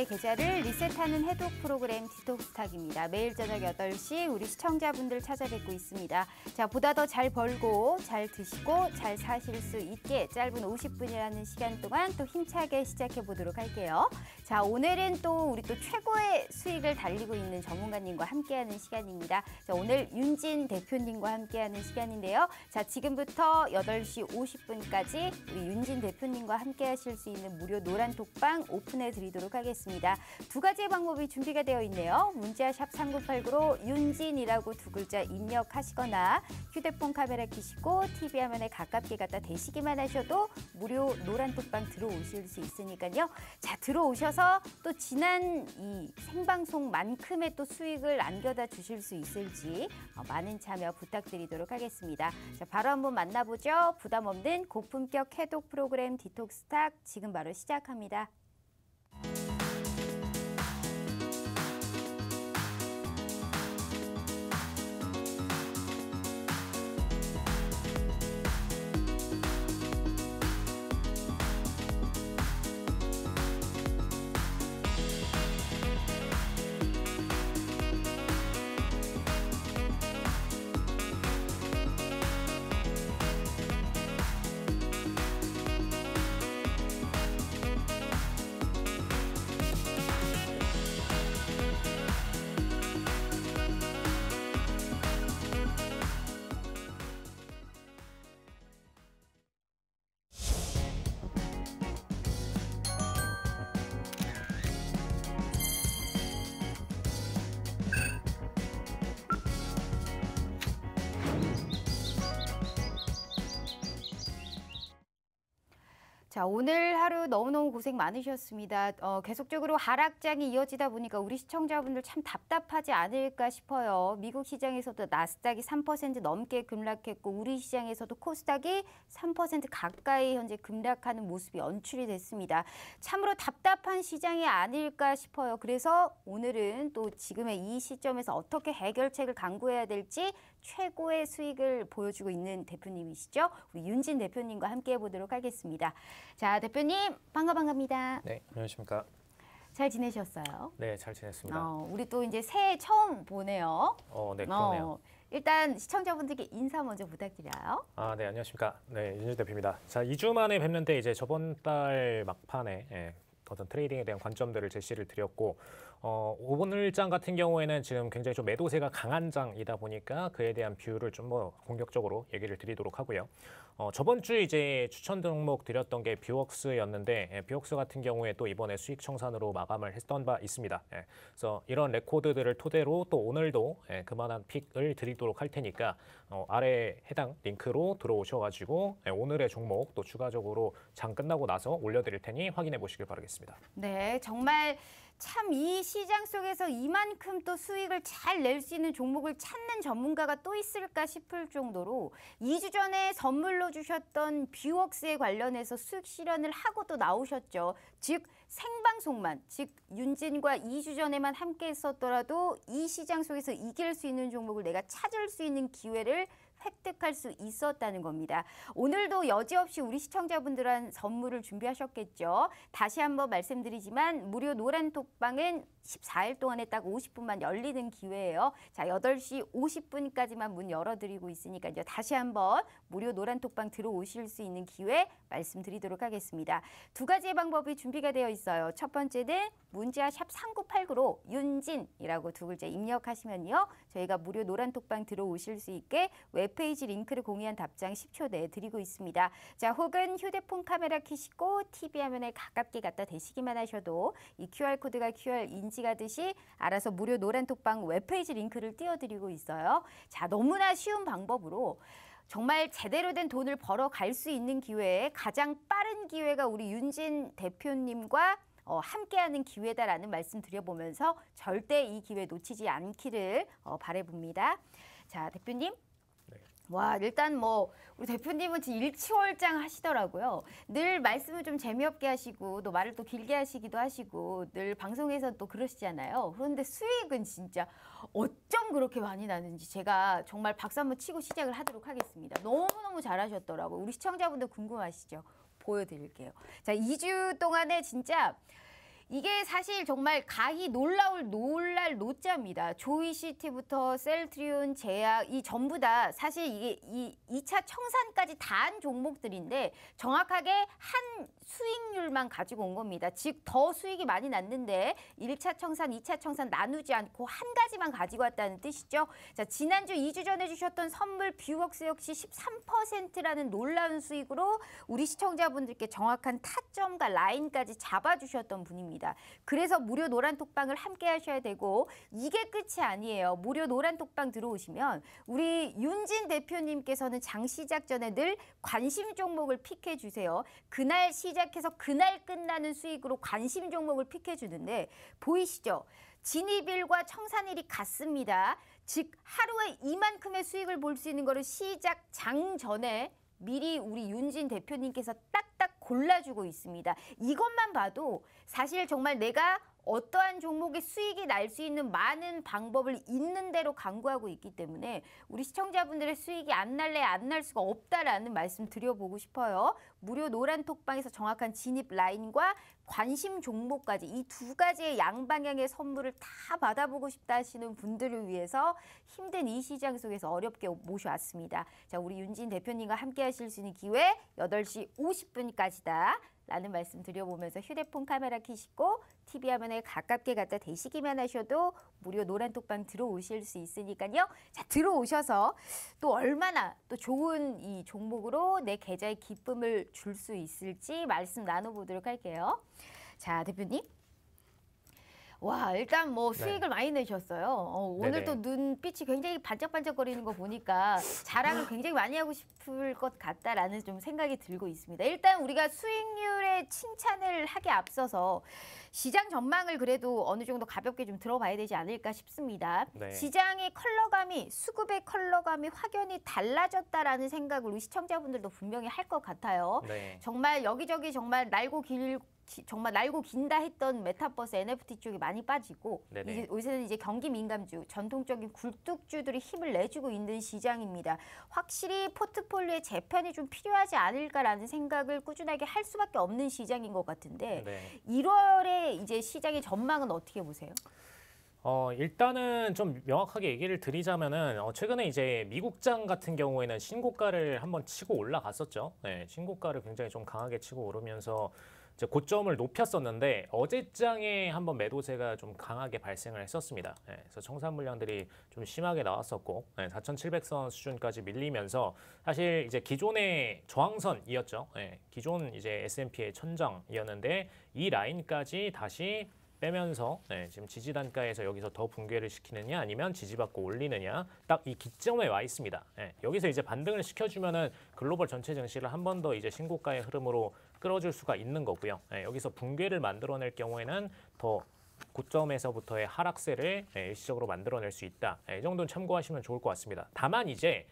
내 계좌를 리셋하는 해독 프로그램 디톡스탁입니다. 매일 저녁 8시 우리 시청자분들 찾아뵙고 있습니다. 자, 보다 더 잘 벌고 잘 드시고 잘 사실 수 있게 짧은 50분이라는 시간 동안 또 힘차게 시작해 보도록 할게요. 자, 오늘은 또 우리 또 최고의 수익을 달리고 있는 전문가님과 함께하는 시간입니다. 자, 오늘 윤진 대표님과 함께하는 시간인데요. 자, 지금부터 8시 50분까지 우리 윤진 대표님과 함께하실 수 있는 무료 노란 톡방 오픈해 드리도록 하겠습니다. 두 가지의 방법이 준비가 되어 있네요. 문자 샵 3989로 윤진이라고 두 글자 입력하시거나 휴대폰 카메라 켜시고 TV 화면에 가깝게 갖다 대시기만 하셔도 무료 노란 톡방 들어오실 수 있으니까요. 자, 들어오셔서 또 지난 이 생방송만큼의 또 수익을 안겨다 주실 수 있을지 많은 참여 부탁드리도록 하겠습니다. 자, 바로 한번 만나보죠. 부담 없는 고품격 해독 프로그램 디톡스탁 지금 바로 시작합니다. 자, 오늘 하루 너무너무 고생 많으셨습니다. 계속적으로 하락장이 이어지다 보니까 우리 시청자분들 참 답답하지 않을까 싶어요. 미국 시장에서도 나스닥이 3% 넘게 급락했고 우리 시장에서도 코스닥이 3% 가까이 현재 급락하는 모습이 연출이 됐습니다. 참으로 답답한 시장이 아닐까 싶어요. 그래서 오늘은 또 지금의 이 시점에서 어떻게 해결책을 강구해야 될지 최고의 수익을 보여주고 있는 대표님이시죠. 우리 윤진 대표님과 함께 해보도록 하겠습니다. 자, 대표님 반갑습니다. 네, 안녕하십니까. 잘 지내셨어요? 네, 잘 지냈습니다. 우리 또 이제 새해 처음 보네요. 네, 그러네요. 일단 시청자분들께 인사 먼저 부탁드려요. 네, 안녕하십니까. 네, 윤진 대표입니다. 자, 2주 만에 뵙는데 이제 저번 달 막판에 어떤 트레이딩에 대한 관점들을 제시를 드렸고 오늘장 같은 경우에는 지금 굉장히 좀 매도세가 강한 장이다 보니까 그에 대한 비율을 좀 뭐 공격적으로 얘기를 드리도록 하고요. 저번 주 이제 추천 종목 드렸던 게 뷰웍스였는데 뷰웍스 같은 경우에 또 이번에 수익 청산으로 마감을 했던 바 있습니다. 그래서 이런 레코드들을 토대로 또 오늘도 그만한 픽을 드리도록 할 테니까 아래 해당 링크로 들어오셔가지고 오늘의 종목 또 추가적으로 장 끝나고 나서 올려드릴 테니 확인해 보시길 바라겠습니다. 네, 정말 참 이 시장 속에서 이만큼 또 수익을 잘 낼 수 있는 종목을 찾는 전문가가 또 있을까 싶을 정도로 2주 전에 선물로 주셨던 뷰웍스에 관련해서 수익 실현을 하고 또 나오셨죠. 즉 생방송만, 즉 윤진과 2주 전에만 함께 했었더라도 이 시장 속에서 이길 수 있는 종목을 내가 찾을 수 있는 기회를 획득할 수 있었다는 겁니다. 오늘도 여지없이 우리 시청자분들한 선물을 준비하셨겠죠. 다시 한번 말씀드리지만 무료 노란 톡방은 14일 동안에 딱 50분만 열리는 기회예요. 자, 8시 50분까지만 문 열어드리고 있으니까요. 다시 한번 무료 노란 톡방 들어오실 수 있는 기회 말씀드리도록 하겠습니다. 두 가지의 방법이 준비가 되어 있어요. 첫 번째는 문자 샵 3989로 윤진이라고 두 글자 입력하시면요. 저희가 무료 노란 톡방 들어오실 수 있게 웹페이지 링크를 공유한 답장 10초 내에 드리고 있습니다. 자, 혹은 휴대폰 카메라 켜시고 TV 화면에 가깝게 갖다 대시기만 하셔도 이 QR코드가 QR 인지가 듯이 알아서 무료 노란 톡방 웹페이지 링크를 띄워드리고 있어요. 자, 너무나 쉬운 방법으로 정말 제대로 된 돈을 벌어갈 수 있는 기회에 가장 빠른 기회가 우리 윤진 대표님과 함께하는 기회다라는 말씀 드려보면서 절대 이 기회 놓치지 않기를 바라봅니다. 자, 대표님. 와, 일단 뭐 우리 대표님은 지금 일치월장 하시더라고요. 늘 말씀을 좀 재미없게 하시고 또 말을 또 길게 하시기도 하시고 늘 방송에서 또 그러시잖아요. 그런데 수익은 진짜 어쩜 그렇게 많이 나는지 제가 정말 박수 한번 치고 시작을 하도록 하겠습니다. 너무너무 잘하셨더라고요. 우리 시청자분들 궁금하시죠? 보여드릴게요. 자, 2주 동안에 진짜 이게 사실 정말 가히 놀랄 노자입니다. 조이시티부터 셀트리온, 제약 이 전부 다 사실 이게 이 2차 청산까지 다 한 종목들인데 정확하게 한 수익률만 가지고 온 겁니다. 즉 더 수익이 많이 났는데 1차 청산, 2차 청산 나누지 않고 한 가지만 가지고 왔다는 뜻이죠. 자, 지난주 2주 전에 주셨던 선물 뷰웍스 역시 13%라는 놀라운 수익으로 우리 시청자분들께 정확한 타점과 라인까지 잡아주셨던 분입니다. 그래서 무료 노란톡방을 함께 하셔야 되고 이게 끝이 아니에요. 무료 노란톡방 들어오시면 우리 윤진 대표님께서는 장 시작 전에 늘 관심 종목을 픽해 주세요. 그날 시작해서 그날 끝나는 수익으로 관심 종목을 픽해 주는데 보이시죠? 진입일과 청산일이 같습니다. 즉 하루에 이만큼의 수익을 볼 수 있는 거를 시작 장 전에 미리 우리 윤진 대표님께서 딱딱 골라주고 있습니다. 이것만 봐도 사실 정말 내가 어떠한 종목의 수익이 날 수 있는 많은 방법을 있는 대로 강구하고 있기 때문에 우리 시청자분들의 수익이 안 날래 안 날 수가 없다라는 말씀 드려보고 싶어요. 무료 노란톡방에서 정확한 진입 라인과 관심 종목까지 이 두 가지의 양방향의 선물을 다 받아보고 싶다 하시는 분들을 위해서 힘든 이 시장 속에서 어렵게 모셔왔습니다. 자, 우리 윤진 대표님과 함께 하실 수 있는 기회 8시 50분까지다. 라는 말씀 드려보면서 휴대폰 카메라 켜시고 TV 화면에 가깝게 갖다 대시기만 하셔도 무료 노란톡방 들어오실 수 있으니까요. 자, 들어오셔서 또 얼마나 또 좋은 이 종목으로 내 계좌에 기쁨을 줄 수 있을지 말씀 나눠보도록 할게요. 자, 대표님. 와, 일단 뭐 수익을 많이 내셨어요. 오늘도 눈빛이 굉장히 반짝반짝거리는 거 보니까 자랑을 굉장히 많이 하고 싶을 것 같다라는 좀 생각이 들고 있습니다. 일단 우리가 수익률에 칭찬을 하기 앞서서 시장 전망을 그래도 어느 정도 가볍게 좀 들어봐야 되지 않을까 싶습니다. 네. 시장의 컬러감이 수급의 컬러감이 확연히 달라졌다라는 생각을 우리 시청자분들도 분명히 할 것 같아요. 네. 정말 여기저기 정말 날고 긴다 했던 메타버스 NFT 쪽이 많이 빠지고 이제 요새는 이제 경기 민감주, 전통적인 굴뚝주들이 힘을 내주고 있는 시장입니다. 확실히 포트폴리오의 재편이 좀 필요하지 않을까라는 생각을 꾸준하게 할 수밖에 없는 시장인 것 같은데 1월에 이제 시장의 전망은 어떻게 보세요? 일단은 좀 명확하게 얘기를 드리자면은 최근에 이제 미국장 같은 경우에는 신고가를 한번 치고 올라갔었죠. 네, 신고가를 굉장히 좀 강하게 치고 오르면서 이제 고점을 높였었는데 어제장에 한번 매도세가 좀 강하게 발생을 했었습니다. 네, 그래서 청산 물량들이 좀 심하게 나왔었고 4,700선 수준까지 밀리면서 사실 이제 기존의 저항선이었죠. 네, 기존 이제 S&P의 천장이었는데 이 라인까지 다시 빼면서 지금 지지 단가에서 여기서 더 붕괴를 시키느냐 아니면 지지받고 올리느냐 딱 이 기점에 와 있습니다. 여기서 이제 반등을 시켜주면은 글로벌 전체 증시를 한 번 더 이제 신고가의 흐름으로 끌어줄 수가 있는 거고요. 여기서 붕괴를 만들어낼 경우에는 더 고점에서부터의 하락세를 일시적으로 만들어낼 수 있다. 이 정도는 참고하시면 좋을 것 같습니다. 다만 이제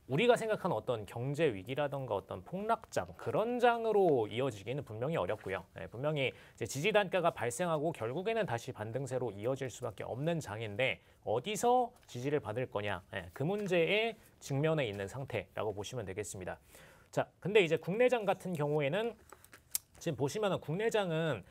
우리가 생각하는 어떤 경제 위기라던가 어떤 폭락장 그런 장으로 이어지기는 분명히 어렵고요. 분명히 이제 지지 단가가 발생하고 결국에는 다시 반등세로 이어질 수밖에 없는 장인데 어디서 지지를 받을 거냐 그 문제에 직면해 있는 상태라고 보시면 되겠습니다. 자, 근데 이제 국내장 같은 경우에는 지금 보시면은 국내장은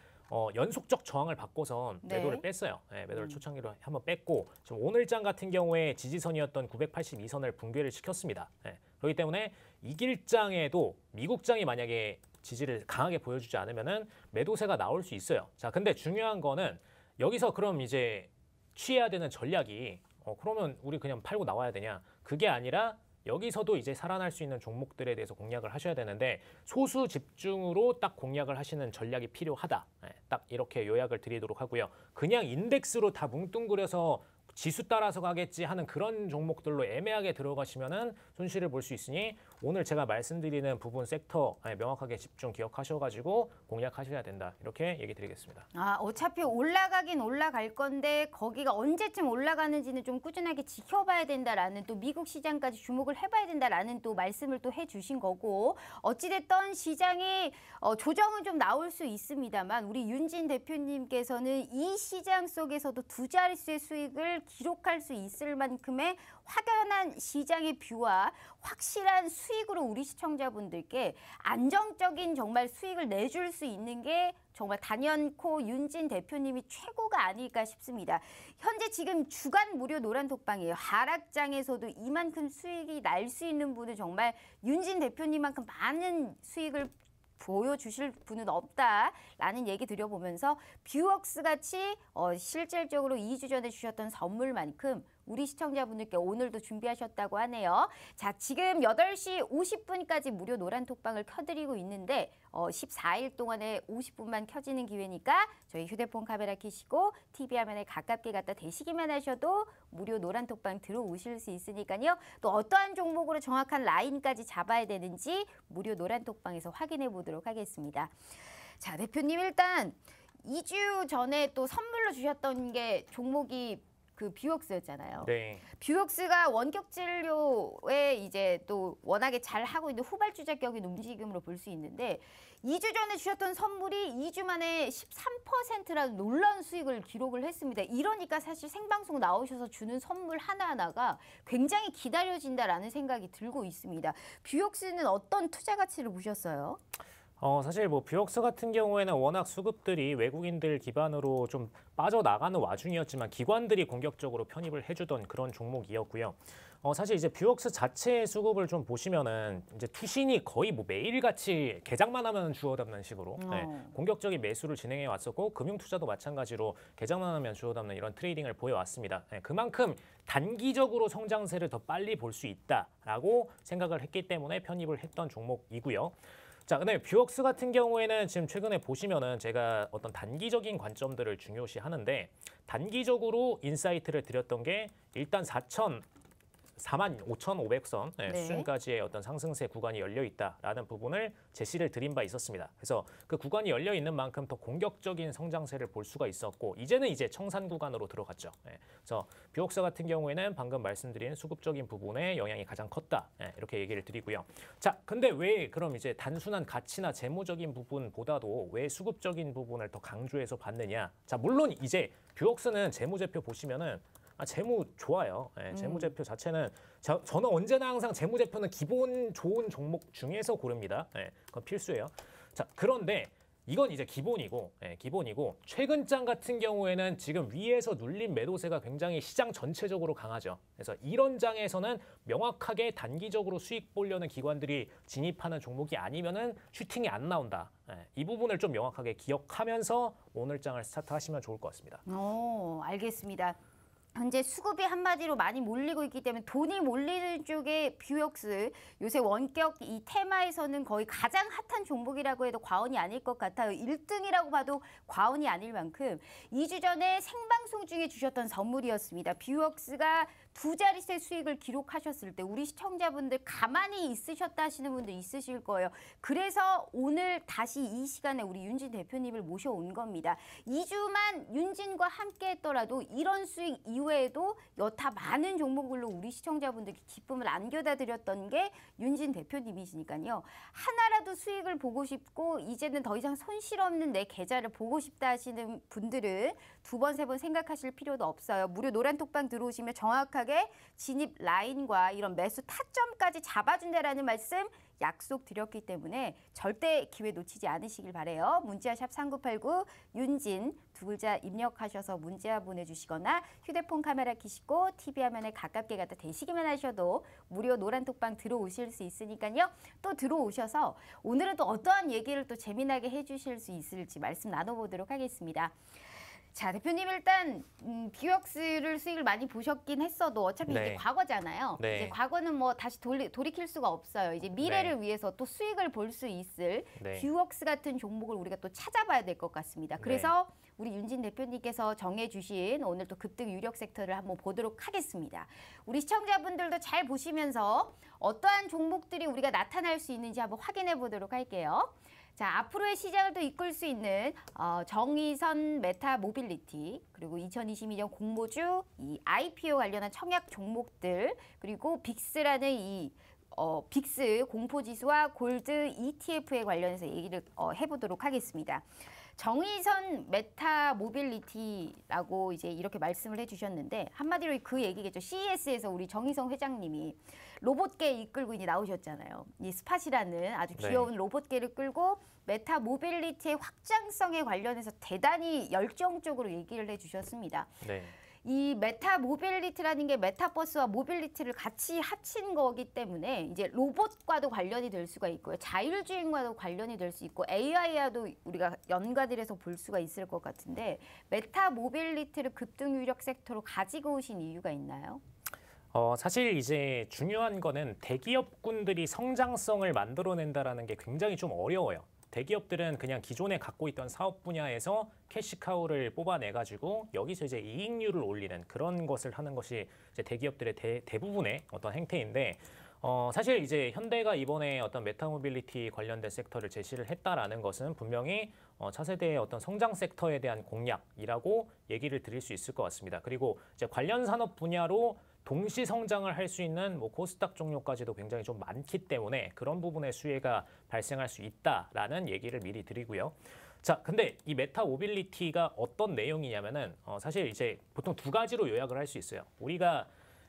연속적 저항을 받고선 매도를 뺐어요. 매도를 초창기로 한번 뺐고 지금 오늘장 같은 경우에 지지선이었던 982선을 붕괴를 시켰습니다. 그렇기 때문에 이길장에도 미국장이 만약에 지지를 강하게 보여주지 않으면은 매도세가 나올 수 있어요. 자, 근데 중요한 거는 여기서 그럼 이제 취해야 되는 전략이 그러면 우리 그냥 팔고 나와야 되냐? 그게 아니라 여기서도 이제 살아날 수 있는 종목들에 대해서 공략을 하셔야 되는데 소수 집중으로 딱 공략을 하시는 전략이 필요하다. 딱 이렇게 요약을 드리도록 하고요. 그냥 인덱스로 다 뭉뚱그려서 지수 따라서 가겠지 하는 그런 종목들로 애매하게 들어가시면은 손실을 볼 수 있으니 오늘 제가 말씀드리는 부분 섹터 명확하게 집중 기억하셔가지고 공략하셔야 된다. 이렇게 얘기 드리겠습니다. 아, 어차피 올라가긴 올라갈 건데 거기가 언제쯤 올라가는지는 좀 꾸준하게 지켜봐야 된다라는 또 미국 시장까지 주목을 해봐야 된다라는 또 말씀을 또 해주신 거고 어찌됐든 시장이 조정은 좀 나올 수 있습니다만 우리 윤진 대표님께서는 이 시장 속에서도 두 자릿수의 수익을 기록할 수 있을 만큼의 확연한 시장의 뷰와 확실한 수익으로 우리 시청자분들께 안정적인 정말 수익을 내줄 수 있는 게 정말 단연코 윤진 대표님이 최고가 아닐까 싶습니다. 현재 지금 주간 무료 노란톡방이에요. 하락장에서도 이만큼 수익이 날 수 있는 분은 정말 윤진 대표님만큼 많은 수익을 보여주실 분은 없다라는 얘기 드려보면서 뷰웍스 같이 실질적으로 2주 전에 주셨던 선물만큼 우리 시청자분들께 오늘도 준비하셨다고 하네요. 자, 지금 8시 50분까지 무료 노란톡방을 켜드리고 있는데 14일 동안에 50분만 켜지는 기회니까 저희 휴대폰 카메라 켜시고 TV 화면에 가깝게 갖다 대시기만 하셔도 무료 노란톡방 들어오실 수 있으니까요. 또 어떠한 종목으로 정확한 라인까지 잡아야 되는지 무료 노란톡방에서 확인해 보도록 하겠습니다. 자, 대표님 일단 2주 전에 또 선물로 주셨던 게 종목이 그 뷰웍스였잖아요. 네. 뷰웍스가 원격 진료에 이제 또 워낙에 잘 하고 있는 후발주자격인 움직임으로 볼 수 있는데 2주 전에 주셨던 선물이 2주 만에 13%라는 놀라운 수익을 기록을 했습니다. 이러니까 사실 생방송 나오셔서 주는 선물 하나하나가 굉장히 기다려진다라는 생각이 들고 있습니다. 뷰웍스는 어떤 투자 가치를 보셨어요? 사실 뭐 뷰웍스 같은 경우에는 워낙 수급들이 외국인들 기반으로 좀 빠져나가는 와중이었지만 기관들이 공격적으로 편입을 해주던 그런 종목이었고요. 사실 이제 뷰웍스 자체의 수급을 좀 보시면은 이제 투신이 거의 뭐 매일같이 개장만 하면 주워 담는 식으로 공격적인 매수를 진행해 왔었고 금융투자도 마찬가지로 개장만 하면 주워 담는 이런 트레이딩을 보여왔습니다. 그만큼 단기적으로 성장세를 더 빨리 볼 수 있다라고 생각을 했기 때문에 편입을 했던 종목이고요. 자, 근데 뷰웍스 같은 경우에는 지금 최근에 보시면은 제가 어떤 단기적인 관점들을 중요시 하는데 단기적으로 인사이트를 드렸던 게 일단 45,500선 수준까지의 어떤 상승세 구간이 열려 있다라는 부분을 제시를 드린 바 있었습니다. 그래서 그 구간이 열려 있는 만큼 더 공격적인 성장세를 볼 수가 있었고 이제는 이제 청산 구간으로 들어갔죠. 그래서 뷰웍스 같은 경우에는 방금 말씀드린 수급적인 부분에 영향이 가장 컸다. 이렇게 얘기를 드리고요. 자, 근데 왜 그럼 이제 단순한 가치나 재무적인 부분보다도 왜 수급적인 부분을 더 강조해서 봤느냐? 자, 물론 이제 뷰웍스는 재무제표 보시면은 재무 좋아요. 재무제표 자체는 저는 언제나 항상 재무제표는 기본 좋은 종목 중에서 고릅니다. 그건 필수예요. 자, 그런데 이건 이제 기본이고 최근장 같은 경우에는 지금 위에서 눌린 매도세가 굉장히 시장 전체적으로 강하죠. 그래서 이런 장에서는 명확하게 단기적으로 수익 보려는 기관들이 진입하는 종목이 아니면은 슈팅이 안 나온다. 이 부분을 좀 명확하게 기억하면서 오늘 장을 스타트하시면 좋을 것 같습니다. 알겠습니다. 현재 수급이 한마디로 많이 몰리고 있기 때문에 돈이 몰리는 쪽에 뷰웍스 요새 원격 이 테마에서는 거의 가장 핫한 종목이라고 해도 과언이 아닐 것 같아요. 1등이라고 봐도 과언이 아닐 만큼 2주 전에 생방송 중에 주셨던 선물이었습니다. 뷰웍스가 두 자릿수 수익을 기록하셨을 때 우리 시청자분들 가만히 있으셨다 하시는 분들 있으실 거예요. 그래서 오늘 다시 이 시간에 우리 윤진 대표님을 모셔온 겁니다. 2주만 윤진과 함께 했더라도 이런 수익 이외에도 여타 많은 종목들로 우리 시청자분들께 기쁨을 안겨다 드렸던 게 윤진 대표님이시니까요. 하나라도 수익을 보고 싶고 이제는 더 이상 손실 없는 내 계좌를 보고 싶다 하시는 분들은 두 번, 세 번 생각하실 필요도 없어요. 무료 노란톡방 들어오시면 정확하게 진입 라인과 이런 매수 타점까지 잡아준다라는 말씀 약속드렸기 때문에 절대 기회 놓치지 않으시길 바라요. 문자 샵 3989 윤진 두 글자 입력하셔서 문자 보내주시거나 휴대폰 카메라 켜시고 TV 화면에 가깝게 갖다 대시기만 하셔도 무료 노란톡방 들어오실 수 있으니까요. 또 들어오셔서 오늘은 또 어떠한 얘기를 또 재미나게 해주실 수 있을지 말씀 나눠보도록 하겠습니다. 자, 대표님 일단 뷰웍스를 수익을 많이 보셨긴 했어도 어차피 이게 과거잖아요. 이제 과거는 뭐 다시 돌이킬 수가 없어요. 이제 미래를 위해서 또 수익을 볼 수 있을 뷰웍스 같은 종목을 우리가 또 찾아봐야 될 것 같습니다. 그래서 우리 윤진 대표님께서 정해주신 오늘 또 급등 유력 섹터를 한번 보도록 하겠습니다. 우리 시청자분들도 잘 보시면서 어떠한 종목들이 우리가 나타날 수 있는지 한번 확인해 보도록 할게요. 자, 앞으로의 시장을 또 이끌 수 있는 정의선 메타 모빌리티, 그리고 2022년 공모주, 이 IPO 관련한 청약 종목들, 그리고 빅스라는 이 빅스 공포지수와 골드 ETF에 관련해서 얘기를 해보도록 하겠습니다. 정의선 메타 모빌리티라고 이제 이렇게 말씀을 해주셨는데 한마디로 그 얘기겠죠. CES에서 우리 정의성 회장님이 로봇계 이끌고 이제 나오셨잖아요. 이 스팟이라는 아주 귀여운 네. 로봇계를 끌고 메타 모빌리티의 확장성에 관련해서 대단히 열정적으로 얘기를 해주셨습니다. 네. 이 메타 모빌리티라는 게 메타버스와 모빌리티를 같이 합친 거기 때문에 이제 로봇과도 관련이 될 수가 있고요. 자율주행과도 관련이 될 수 있고 AI와도 우리가 연관을 해서 볼 수가 있을 것 같은데 메타 모빌리티를 급등 유력 섹터로 가지고 오신 이유가 있나요? 사실 이제 중요한 거는 대기업군들이 성장성을 만들어낸다라는 게 굉장히 좀 어려워요. 대기업들은 그냥 기존에 갖고 있던 사업 분야에서 캐시카우를 뽑아내가지고 여기서 이제 이익률을 올리는 그런 것을 하는 것이 이제 대기업들의 대부분의 어떤 행태인데 사실 이제 현대가 이번에 어떤 메타모빌리티 관련된 섹터를 제시를 했다라는 것은 분명히 차세대의 어떤 성장 섹터에 대한 공약이라고 얘기를 드릴 수 있을 것 같습니다. 그리고 이제 관련 산업 분야로 동시 성장을 할 수 있는 뭐 코스닥 종목까지도 굉장히 좀 많기 때문에 그런 부분의 수혜가 발생할 수 있다라는 얘기를 미리 드리고요. 자, 근데 이 메타 모빌리티가 어떤 내용이냐면은 사실 이제 보통 두 가지로 요약을 할 수 있어요. 우리가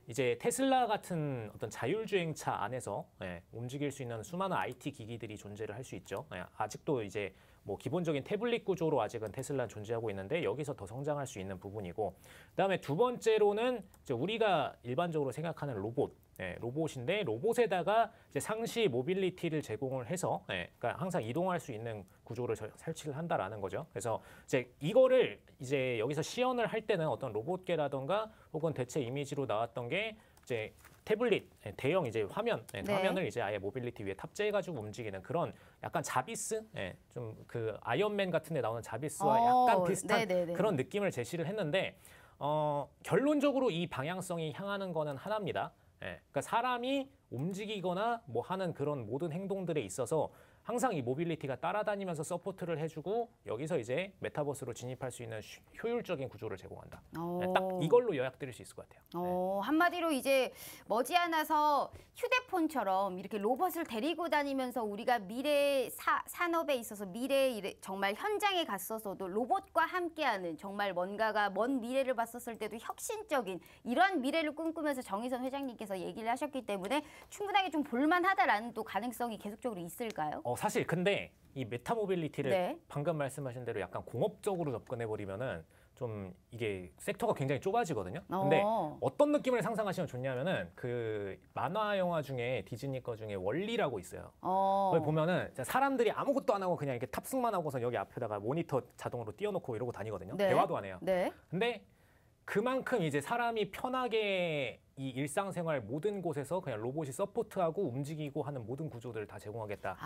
이제 테슬라 같은 어떤 자율주행차 안에서 움직일 수 있는 수많은 IT 기기들이 존재를 할 수 있죠. 아직도 이제 뭐 기본적인 태블릿 구조로 아직은 테슬라는 존재하고 있는데 여기서 더 성장할 수 있는 부분이고, 그다음에 두 번째로는 이제 우리가 일반적으로 생각하는 로봇인데 로봇에다가 이제 상시 모빌리티를 제공을 해서 그러니까 항상 이동할 수 있는 구조를 설치를 한다라는 거죠. 그래서 이제 이거를 이제 여기서 시연을 할 때는 어떤 로봇계라던가 혹은 대체 이미지로 나왔던 게 이제 태블릿 대형 이제 화면을 이제 아예 모빌리티 위에 탑재해가지고 움직이는 그런 약간 자비스, 좀 그 아이언맨 같은데 나오는 자비스와 약간 비슷한 그런 느낌을 제시를 했는데 결론적으로 이 방향성이 향하는 거는 하나입니다. 그러니까 사람이 움직이거나 뭐 하는 그런 모든 행동들에 있어서 항상 이 모빌리티가 따라다니면서 서포트를 해주고 여기서 이제 메타버스로 진입할 수 있는 효율적인 구조를 제공한다. 딱 이걸로 요약드릴 수 있을 것 같아요. 한마디로 이제 머지않아서 휴대폰처럼 이렇게 로봇을 데리고 다니면서 우리가 미래 산업에 있어서 미래 정말 현장에 갔었어도 로봇과 함께하는 정말 뭔가가 먼 미래를 봤었을 때도 혁신적인 이런 미래를 꿈꾸면서 정의선 회장님께서 얘기를 하셨기 때문에 충분하게 좀 볼만하다라는 또 가능성이 계속적으로 있을까요? 사실 근데 이 메타모빌리티를 방금 말씀하신 대로 약간 공업적으로 접근해버리면은 좀 이게 섹터가 굉장히 좁아지거든요. 근데 어떤 느낌을 상상하시면 좋냐면은 그 만화 영화 중에 디즈니 거 중에 월리라고 있어요. 거기 보면은 사람들이 아무것도 안 하고 그냥 이렇게 탑승만 하고서 여기 앞에다가 모니터 자동으로 띄워놓고 이러고 다니거든요. 대화도 안 해요. 근데 그만큼 이제 사람이 편하게 이 일상생활 모든 곳에서 그냥 로봇이 서포트하고 움직이고 하는 모든 구조들을 다 제공하겠다.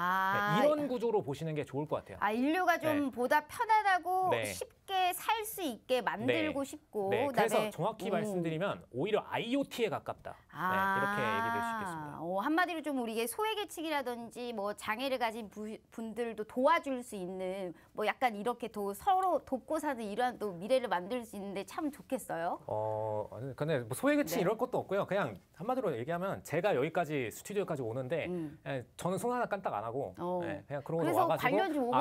이런 구조로 보시는 게 좋을 것 같아요. 인류가 좀 보다 편안하고 쉽게 살 수 있게 만들고 싶고. 그래서 정확히 말씀드리면 오히려 IoT에 가깝다. 이렇게 얘기될 수 있겠습니다. 한마디로 좀 우리의 소외계층이라든지 뭐 장애를 가진 분들도 도와줄 수 있는 뭐 약간 이렇게 서로 돕고 사는 이러한 또 미래를 만들 수 있는데 참 좋겠어요. 근데 뭐 소외계층 이럴 것도 없고요. 그냥 한마디로 얘기하면 제가 여기까지 스튜디오까지 오는데 저는 손 하나 깐딱 안 하고 그냥 그러고 와가지고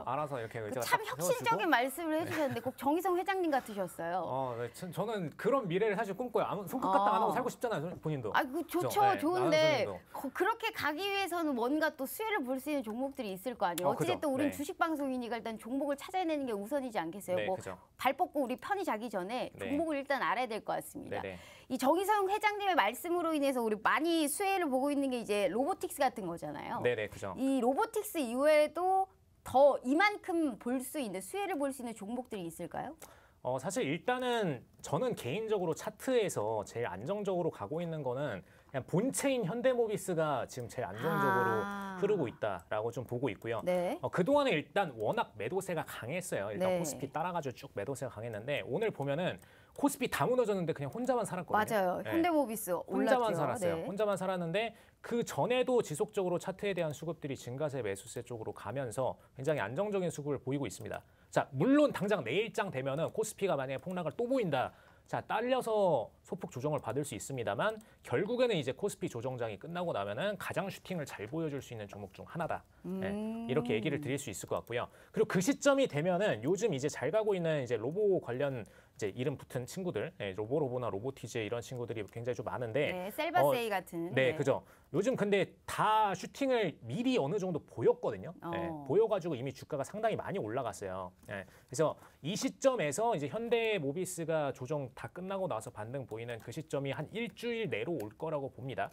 알아서 이렇게 참 혁신적인 말씀을 해주셨는데 꼭 정의성 회장님 같으셨어요. 저는 그런 미래를 사실 꿈꿔요. 아무 손끝 까딱 안 하고 살고 싶잖아요, 본인도. 좋죠, 좋은데 그렇게 가기 위해서는 뭔가 또 수혜를 볼 수 있는 종목들이 있을 거 아니에요. 어찌됐든 우린 주식 방송이니까 일단 종목을 찾아내는 게 우선이지 않겠어요. 뭐 발 뻗고 우리 편히 자기 전에 종목을 일단 알아야 될 것 같습니다. 이 정의성 회장님의 말씀으로 인해서 우리 많이 수혜를 보고 있는 게 이제 로보틱스 같은 거잖아요. 그죠. 이 로보틱스 이후에도 더 이만큼 볼 수 있는 수혜를 볼 수 있는 종목들이 있을까요? 사실 일단은 저는 개인적으로 차트에서 제일 안정적으로 가고 있는 거는 그냥 본체인 현대모비스가 지금 제일 안정적으로 흐르고 있다라고 좀 보고 있고요. 그동안에 일단 워낙 매도세가 강했어요. 일단 코스피 따라가지고 쭉 매도세가 강했는데 오늘 보면은 코스피 다 무너졌는데 그냥 혼자만 살았거든요. 맞아요. 현대모비스 혼자만 살았어요. 혼자만 살았는데 그 전에도 지속적으로 차트에 대한 수급들이 증가세 매수세 쪽으로 가면서 굉장히 안정적인 수급을 보이고 있습니다. 자, 물론 당장 내일장 되면은 코스피가 만약에 폭락을 또 보인다. 자, 딸려서 소폭 조정을 받을 수 있습니다만 결국에는 이제 코스피 조정장이 끝나고 나면은 가장 슈팅을 잘 보여줄 수 있는 종목 중 하나다. 이렇게 얘기를 드릴 수 있을 것 같고요. 그리고 그 시점이 되면은 요즘 이제 잘 가고 있는 이제 로보 관련 이제 이름 붙은 친구들, 로보나 로보티즈 이런 친구들이 굉장히 좀 많은데, 네, 셀바세이 같은. 네, 그죠. 요즘 근데 다 슈팅을 미리 어느 정도 보였거든요. 보여가지고 이미 주가가 상당히 많이 올라갔어요. 그래서 이 시점에서 이제 현대모비스가 조정 다 끝나고 나서 반등 보이는 그 시점이 한 일주일 내로 올 거라고 봅니다.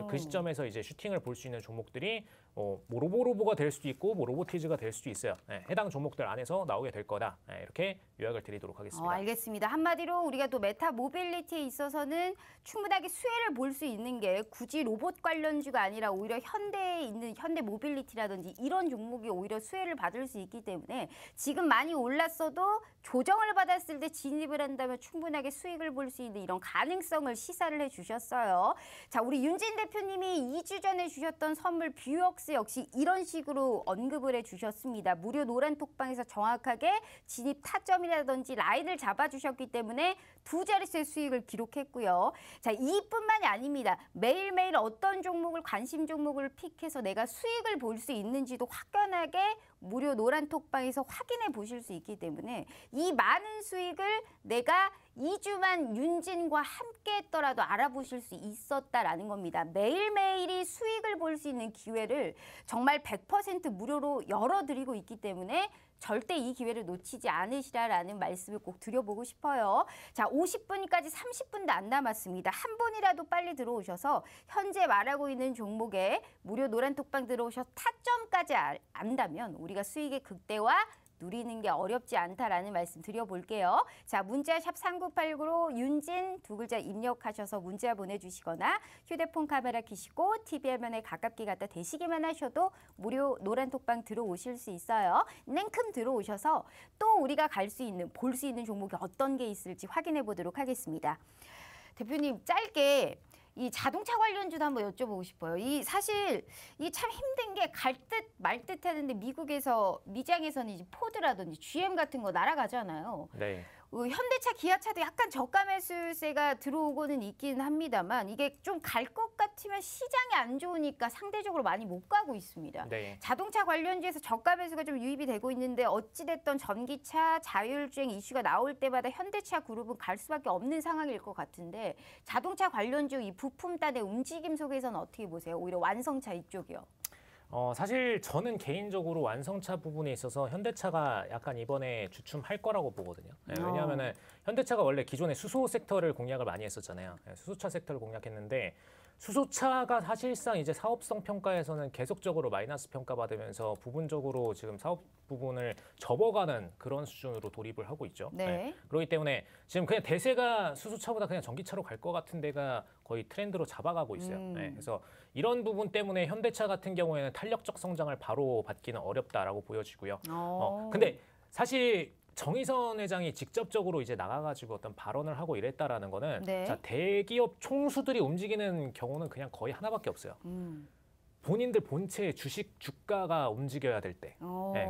그 시점에서 이제 슈팅을 볼 수 있는 종목들이 뭐 로보가 될 수도 있고 뭐 로보티즈가 될 수도 있어요. 해당 종목들 안에서 나오게 될 거다. 이렇게 요약을 드리도록 하겠습니다. 알겠습니다. 한마디로 우리가 또 메타 모빌리티에 있어서는 충분하게 수혜를 볼 수 있는 게 굳이 로봇 관련주가 아니라 오히려 현대에 있는 현대 모빌리티라든지 이런 종목이 오히려 수혜를 받을 수 있기 때문에 지금 많이 올랐어도 조정을 받았을 때 진입을 한다면 충분하게 수익을 볼 수 있는 이런 가능성을 시사를 해주셨어요. 자, 우리 윤진 대표님이 2주 전에 주셨던 선물 뷰웍스 역시 이런 식으로 언급을 해주셨습니다. 무료 노란 톡방에서 정확하게 진입 타점이라든지 라인을 잡아주셨기 때문에 두 자릿수의 수익을 기록했고요. 자, 이뿐만이 아닙니다. 매일매일 어떤 종목을 관심 종목을 픽해서 내가 수익을 볼 수 있는지도 확연하게 무료 노란 톡방에서 확인해 보실 수 있기 때문에 이 많은 수익을 내가 2주만 윤진과 함께 했더라도 알아보실 수 있었다라는 겁니다. 매일매일이 수익을 볼 수 있는 기회를 정말 100% 무료로 열어드리고 있기 때문에 절대 이 기회를 놓치지 않으시라라는 말씀을 꼭 드려보고 싶어요. 자, 50분까지 30분도 안 남았습니다. 한 분이라도 빨리 들어오셔서 현재 말하고 있는 종목에 무료 노란 톡방 들어오셔서 타점까지 안다면 우리가 수익의 극대화 누리는 게 어렵지 않다라는 말씀 드려볼게요. 자, 문자 샵 3989로 윤진 두 글자 입력하셔서 문자 보내주시거나 휴대폰 카메라 켜시고 TV 화면에 가깝게 갖다 대시기만 하셔도 무료 노란 톡방 들어오실 수 있어요. 냉큼 들어오셔서 또 우리가 갈 수 있는, 볼 수 있는 종목이 어떤 게 있을지 확인해 보도록 하겠습니다. 대표님, 짧게 이 자동차 관련주도 한번 여쭤보고 싶어요. 사실 이 참 힘든 게 갈 듯 말 듯 하는데 미장에서는 이제 포드라든지 GM 같은 거 날아가잖아요. 네. 현대차, 기아차도 약간 저가 매수세가 들어오고는 있긴 합니다만 이게 좀 갈 것 같으면 시장이 안 좋으니까 상대적으로 많이 못 가고 있습니다. 네. 자동차 관련주에서 저가 매수가 좀 유입이 되고 있는데 어찌됐던 전기차, 자율주행 이슈가 나올 때마다 현대차 그룹은 갈 수밖에 없는 상황일 것 같은데 자동차 관련주 이 부품단의 움직임 속에서는 어떻게 보세요? 오히려 완성차 이쪽이요. 사실 저는 개인적으로 완성차 부분에 있어서 현대차가 약간 이번에 주춤할 거라고 보거든요. 왜냐하면은 현대차가 원래 기존에 수소 섹터를 공략을 많이 했었잖아요. 수소차 섹터를 공략했는데 수소차가 사실상 이제 사업성 평가에서는 계속적으로 마이너스 평가받으면서 부분적으로 지금 사업 부분을 접어가는 그런 수준으로 돌입을 하고 있죠. 네. 그렇기 때문에 지금 그냥 대세가 수소차보다 그냥 전기차로 갈 것 같은 데가 거의 트렌드로 잡아가고 있어요. 그래서 이런 부분 때문에 현대차 같은 경우에는 탄력적 성장을 바로 받기는 어렵다라고 보여지고요. 근데 사실 정의선 회장이 직접적으로 이제 나가가지고 어떤 발언을 하고 이랬다라는 거는 네. 자, 대기업 총수들이 움직이는 경우는 그냥 거의 하나밖에 없어요. 본인들 본체의 주가가 움직여야 될 때,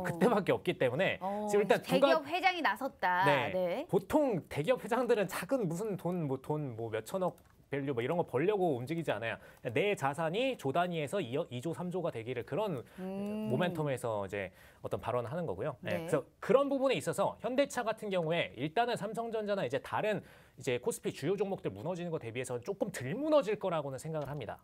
그때밖에 없기 때문에 지금 일단 대기업 회장이 나섰다. 네. 보통 대기업 회장들은 작은 무슨 돈 몇 천억 밸류 뭐 이런 거 벌려고 움직이지 않아요. 내 자산이 조 단위에서 2조, 3조가 되기를 그런 모멘텀에서 이제 어떤 발언을 하는 거고요. 그래서 그런 부분에 있어서 현대차 같은 경우에 일단은 삼성전자나 이제 다른 이제 코스피 주요 종목들 무너지는 거 대비해서 조금 덜 무너질 거라고는 생각을 합니다.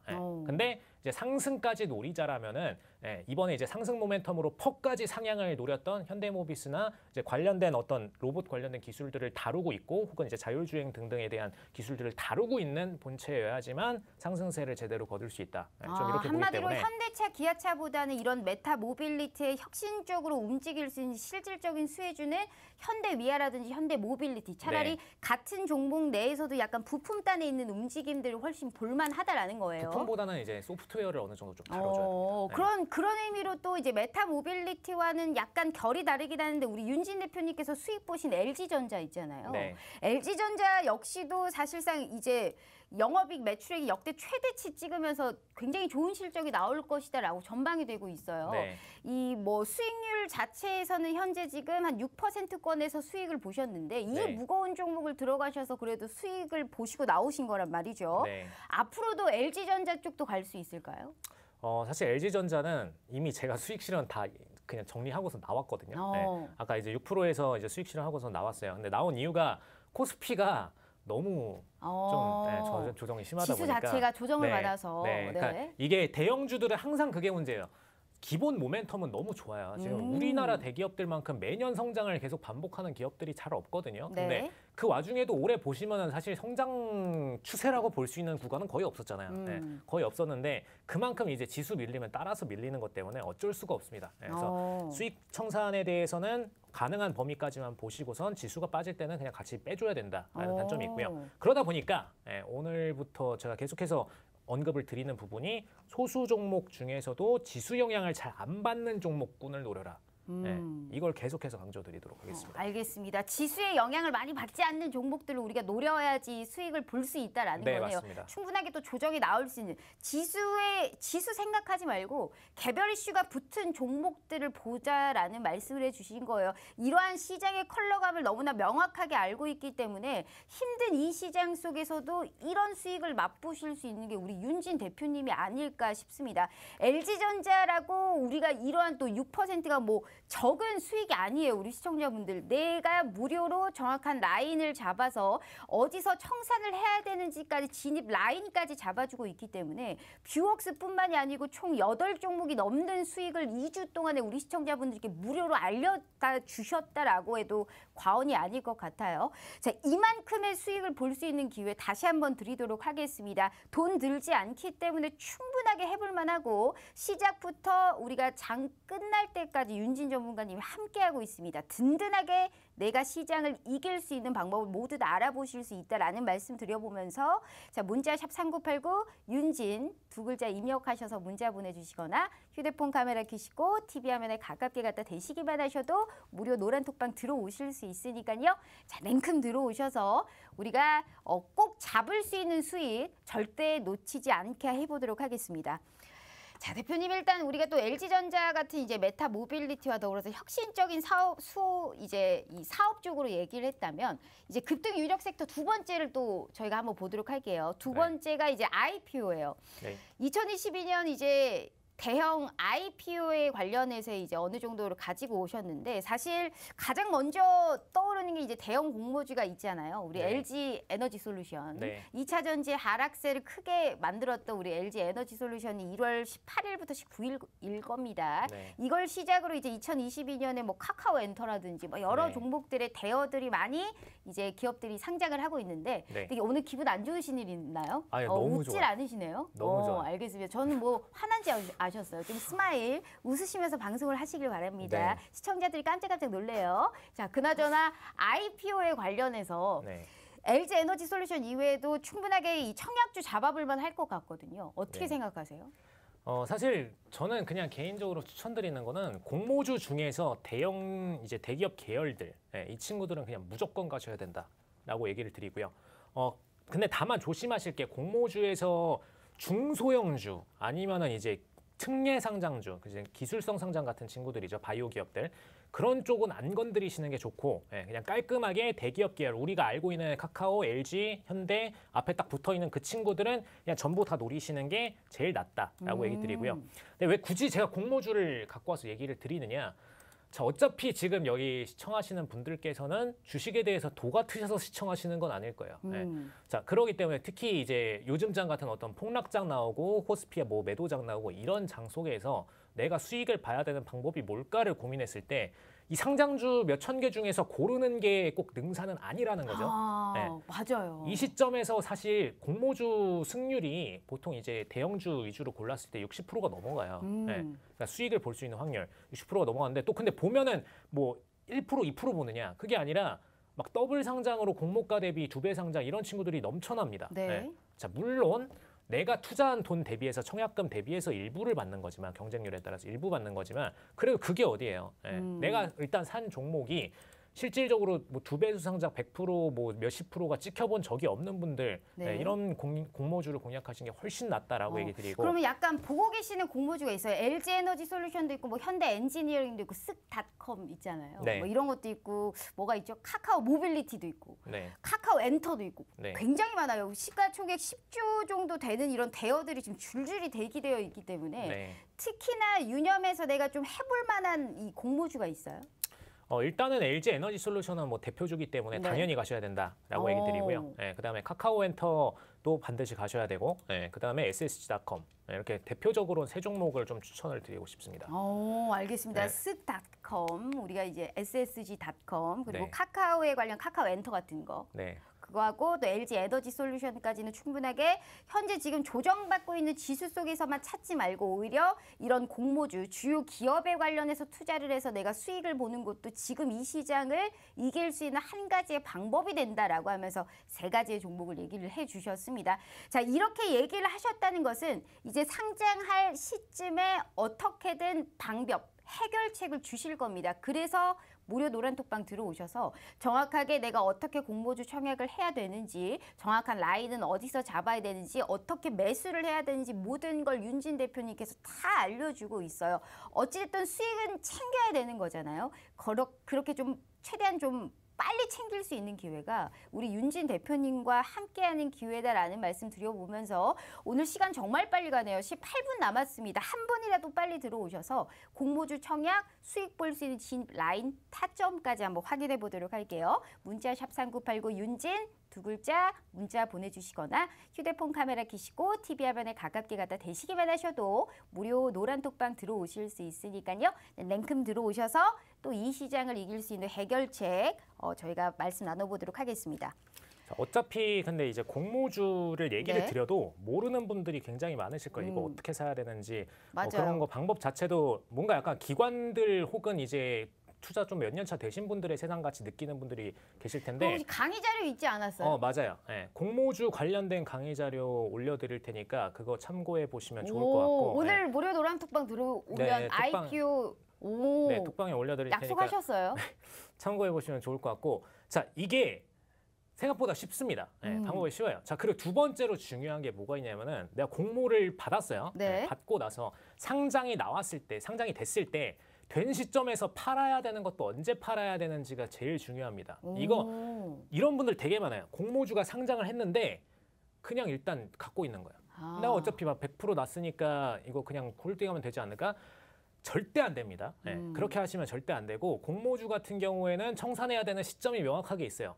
근데 이제 상승까지 노리자라면은 이번에 이제 상승 모멘텀으로 퍼까지 상향을 노렸던 현대모비스나 이제 관련된 어떤 로봇 관련된 기술들을 다루고 있고 혹은 이제 자율주행 등등에 대한 기술들을 다루고 있는 본체여야지만 상승세를 제대로 거둘 수 있다. 좀 이렇게 보기 한마디로 때문에 현대차, 기아차보다는 이런 메타 모빌리티에 혁신적으로 움직일 수 있는 실질적인 수혜주는 현대위아라든지 현대모빌리티 차라리 같은 종목 내에서도 약간 부품단에 있는 움직임들을 훨씬 볼만하다라는 거예요. 부품보다는 이제 소프트웨어를 어느 정도 좀 다뤄줘야 됩니다. 그런 의미로 또 이제 메타 모빌리티와는 약간 결이 다르긴 하는데 우리 윤진 대표님께서 수익 보신 LG전자 있잖아요. 네. LG전자 역시도 사실상 이제 영업이익 매출액이 역대 최대치 찍으면서 굉장히 좋은 실적이 나올 것이다라고 전망이 되고 있어요. 네. 이 뭐 수익률 자체에서는 현재 지금 한 6%권에서 수익을 보셨는데 이 네. 무거운 종목을 들어가셔서 그래도 수익을 보시고 나오신 거란 말이죠. 네. 앞으로도 LG전자 쪽도 갈 수 있을까요? 사실 LG전자는 이미 제가 수익 실현 다 그냥 정리하고서 나왔거든요. 네. 아까 이제 6%에서 이제 수익 실현하고서 나왔어요. 근데 나온 이유가 코스피가 너무 좀 조정이 심하다 지수 보니까 자체가 조정을 네, 받아서 네. 그러니까 이게 대형주들은 항상 그게 문제예요. 기본 모멘텀은 너무 좋아요. 지금 우리나라 대기업들만큼 매년 성장을 계속 반복하는 기업들이 잘 없거든요. 네. 근데 그 와중에도 올해 보시면은 사실 성장 추세라고 볼 수 있는 구간은 거의 없었잖아요. 네, 거의 없었는데 그만큼 이제 지수 밀리면 따라서 밀리는 것 때문에 어쩔 수가 없습니다. 네, 그래서 수익 청산에 대해서는 가능한 범위까지만 보시고선 지수가 빠질 때는 그냥 같이 빼줘야 된다라는 단점이 있고요. 그러다 보니까 오늘부터 제가 계속해서 언급을 드리는 부분이 소수 종목 중에서도 지수 영향을 잘 안 받는 종목군을 노려라. 네, 이걸 계속해서 강조드리도록 하겠습니다. 알겠습니다. 지수의 영향을 많이 받지 않는 종목들을 우리가 노려야지 수익을 볼 수 있다라는 네, 거네요. 맞습니다. 충분하게 또 조정이 나올 수 있는 지수 생각하지 말고 개별 이슈가 붙은 종목들을 보자라는 말씀을 해주신 거예요. 이러한 시장의 컬러감을 너무나 명확하게 알고 있기 때문에 힘든 이 시장 속에서도 이런 수익을 맛보실 수 있는 게 우리 윤진 대표님이 아닐까 싶습니다. LG전자라고 우리가 이러한 또 6%가 뭐 적은 수익이 아니에요. 우리 시청자분들. 내가 무료로 정확한 라인을 잡아서 어디서 청산을 해야 되는지까지 진입 라인까지 잡아주고 있기 때문에 뷰웍스뿐만이 아니고 총 8종목이 넘는 수익을 2주 동안에 우리 시청자분들께 무료로 알려다 주셨다라고 해도 과언이 아닐 것 같아요. 자, 이만큼의 수익을 볼 수 있는 기회 다시 한번 드리도록 하겠습니다. 돈 들지 않기 때문에 충분하게 해볼 만하고 시작부터 우리가 장 끝날 때까지 윤진 전문가님이 함께하고 있습니다. 든든하게 내가 시장을 이길 수 있는 방법을 모두 다 알아보실 수 있다라는 말씀 드려보면서 자, 문자샵 3989 윤진 두 글자 입력하셔서 문자 보내주시거나 휴대폰 카메라 켜시고 TV 화면에 가깝게 갖다 대시기만 하셔도 무료 노란톡방 들어오실 수 있으니까요. 자, 냉큼 들어오셔서 우리가 꼭 잡을 수 있는 수익 절대 놓치지 않게 해보도록 하겠습니다. 자, 대표님 일단 우리가 또 LG전자 같은 이제 메타 모빌리티와 더불어서 혁신적인 이 사업 쪽으로 얘기를 했다면 이제 급등 유력 섹터 두 번째를 또 저희가 한번 보도록 할게요. 두 번째가 이제 IPO예요. 네. 2022년 이제 대형 IPO에 관련해서 이제 어느 정도로 가지고 오셨는데 사실 가장 먼저 떠오르는 게 이제 대형 공모주가 있잖아요. 우리 네. LG 에너지 솔루션. 네. 2차 전지 하락세를 크게 만들었던 우리 LG 에너지 솔루션이 1월 18일부터 19일일 겁니다. 네. 이걸 시작으로 이제 2022년에 뭐 카카오 엔터라든지 뭐 여러 네. 종목들의 대어들이 많이 이제 기업들이 상장을 하고 있는데 네. 되게 오늘 기분 안 좋으신 일 있나요? 아니, 너무 웃질 좋아요. 않으시네요. 너무 좋아요. 알겠습니다. 저는 뭐 화난지 아셨어요. 좀 스마일 웃으시면서 방송을 하시길 바랍니다. 네. 시청자들이 깜짝깜짝 놀래요. 자, 그나저나 IPO에 관련해서 네. LG 에너지 솔루션 이외에도 충분하게 이 청약주 잡아볼만 할 것 같거든요. 어떻게 네. 생각하세요? 사실 저는 그냥 개인적으로 추천드리는 거는 공모주 중에서 대형 이제 대기업 계열들 이 친구들은 그냥 무조건 가셔야 된다라고 얘기를 드리고요. 근데 다만 조심하실 게 공모주에서 중소형주 아니면은 이제 특례 상장주, 이제 기술성 상장 같은 친구들이죠. 바이오 기업들. 그런 쪽은 안 건드리시는 게 좋고 그냥 깔끔하게 대기업 계열 우리가 알고 있는 카카오, LG, 현대 앞에 딱 붙어있는 그 친구들은 그냥 전부 다 노리시는 게 제일 낫다라고 얘기 드리고요. 근데 왜 굳이 제가 공모주를 갖고 와서 얘기를 드리느냐. 자, 어차피 지금 여기 시청하시는 분들께서는 주식에 대해서 도가 트셔서 시청하시는 건 아닐 거예요. 네. 자, 그러기 때문에 특히 이제 요즘장 같은 어떤 폭락장 나오고 코스피에 뭐 매도장 나오고 이런 장 속에서 내가 수익을 봐야 되는 방법이 뭘까를 고민했을 때 이 상장주 몇 천 개 중에서 고르는 게 꼭 능사는 아니라는 거죠. 네. 맞아요. 이 시점에서 사실 공모주 승률이 보통 이제 대형주 위주로 골랐을 때 60%가 넘어가요. 네. 그러니까 수익을 볼 수 있는 확률 60%가 넘어가는데 또 근데 보면은 뭐 1%, 2% 보느냐 그게 아니라 막 더블 상장으로 공모가 대비 2배 상장 이런 친구들이 넘쳐납니다. 네. 네. 자, 물론 내가 투자한 돈 대비해서 청약금 대비해서 일부를 받는 거지만 경쟁률에 따라서 일부 받는 거지만 그래도 그게 어디예요? 네. 내가 일단 산 종목이 실질적으로 뭐 2배수 상장 100%뭐 몇십 프로가 찍혀본 적이 없는 분들 네. 이런 공모주를 공략하시는 게 훨씬 낫다라고 얘기 드리고. 그러면 약간 보고 계시는 공모주가 있어요. LG 에너지 솔루션도 있고 뭐 현대 엔지니어링도 있고 쓱닷컴 있잖아요. 네. 뭐 이런 것도 있고 뭐가 있죠? 카카오 모빌리티도 있고 네. 카카오 엔터도 있고 네. 굉장히 많아요. 시가총액 10조 정도 되는 이런 대여들이 지금 줄줄이 대기되어 있기 때문에 네. 특히나 유념해서 내가 좀 해볼 만한 이 공모주가 있어요. 일단은 LG 에너지 솔루션은 뭐 대표주기 때문에 네. 당연히 가셔야 된다라고 얘기 드리고요. 그다음에 카카오엔터도 반드시 가셔야 되고, 그다음에 SSG닷컴 이렇게 대표적으로 세 종목을 좀 추천을 드리고 싶습니다. 알겠습니다. 네. 쓱닷컴 우리가 이제 SSG닷컴 그리고 네. 카카오에 관련 카카오엔터 같은 거. 네. 그거하고 또 LG 에너지 솔루션까지는 충분하게 현재 지금 조정받고 있는 지수 속에서만 찾지 말고 오히려 이런 공모주 주요 기업에 관련해서 투자를 해서 내가 수익을 보는 것도 지금 이 시장을 이길 수 있는 한 가지의 방법이 된다라고 하면서 세 가지의 종목을 얘기를 해주셨습니다. 자, 이렇게 얘기를 하셨다는 것은 이제 상장할 시점에 어떻게든 방법 해결책을 주실 겁니다. 그래서 무료 노란톡방 들어오셔서 정확하게 내가 어떻게 공모주 청약을 해야 되는지, 정확한 라인은 어디서 잡아야 되는지, 어떻게 매수를 해야 되는지 모든 걸 윤진 대표님께서 다 알려주고 있어요. 어찌됐든 수익은 챙겨야 되는 거잖아요. 그렇게 좀 최대한 좀 빨리 챙길 수 있는 기회가 우리 윤진 대표님과 함께하는 기회다라는 말씀 드려보면서 오늘 시간 정말 빨리 가네요. 18분 남았습니다. 한 분이라도 빨리 들어오셔서 공모주 청약 수익 볼 수 있는 진 라인 타점까지 한번 확인해 보도록 할게요. 문자 샵 3989 윤진 두 글자 문자 보내주시거나 휴대폰 카메라 켜시고 TV 화면에 가깝게 갖다 대시기만 하셔도 무료 노란톡방 들어오실 수 있으니까요. 냉큼 들어오셔서 또 이 시장을 이길 수 있는 해결책 저희가 말씀 나눠보도록 하겠습니다. 자, 어차피 근데 이제 공모주를 얘기를 네. 드려도 모르는 분들이 굉장히 많으실 거예요. 이거 어떻게 사야 되는지 맞아요. 그런 거 방법 자체도 뭔가 약간 기관들 혹은 이제 투자 좀 몇 년 차 되신 분들의 세상 같이 느끼는 분들이 계실 텐데. 혹시 강의 자료 있지 않았어요? 맞아요. 공모주 관련된 강의 자료 올려드릴 테니까 그거 참고해 보시면 좋을 것 같고. 오늘 무료 노란톡방 들어오면 네, IQ 네, 톡방에 올려드릴 테니까 약속하셨어요? 참고해 보시면 좋을 것 같고. 자, 이게 생각보다 쉽습니다. 방법이 쉬워요. 자, 그리고 두 번째로 중요한 게 뭐가 있냐면은 내가 공모를 받았어요. 네. 받고 나서 상장이 나왔을 때, 상장이 됐을 때 된 시점에서 팔아야 되는 것도 언제 팔아야 되는지가 제일 중요합니다. 이런 분들 되게 많아요. 공모주가 상장을 했는데 그냥 일단 갖고 있는 거예요. 나 어차피 막 100% 났으니까 이거 그냥 홀딩하면 되지 않을까? 절대 안 됩니다. 그렇게 하시면 절대 안 되고 공모주 같은 경우에는 청산해야 되는 시점이 명확하게 있어요.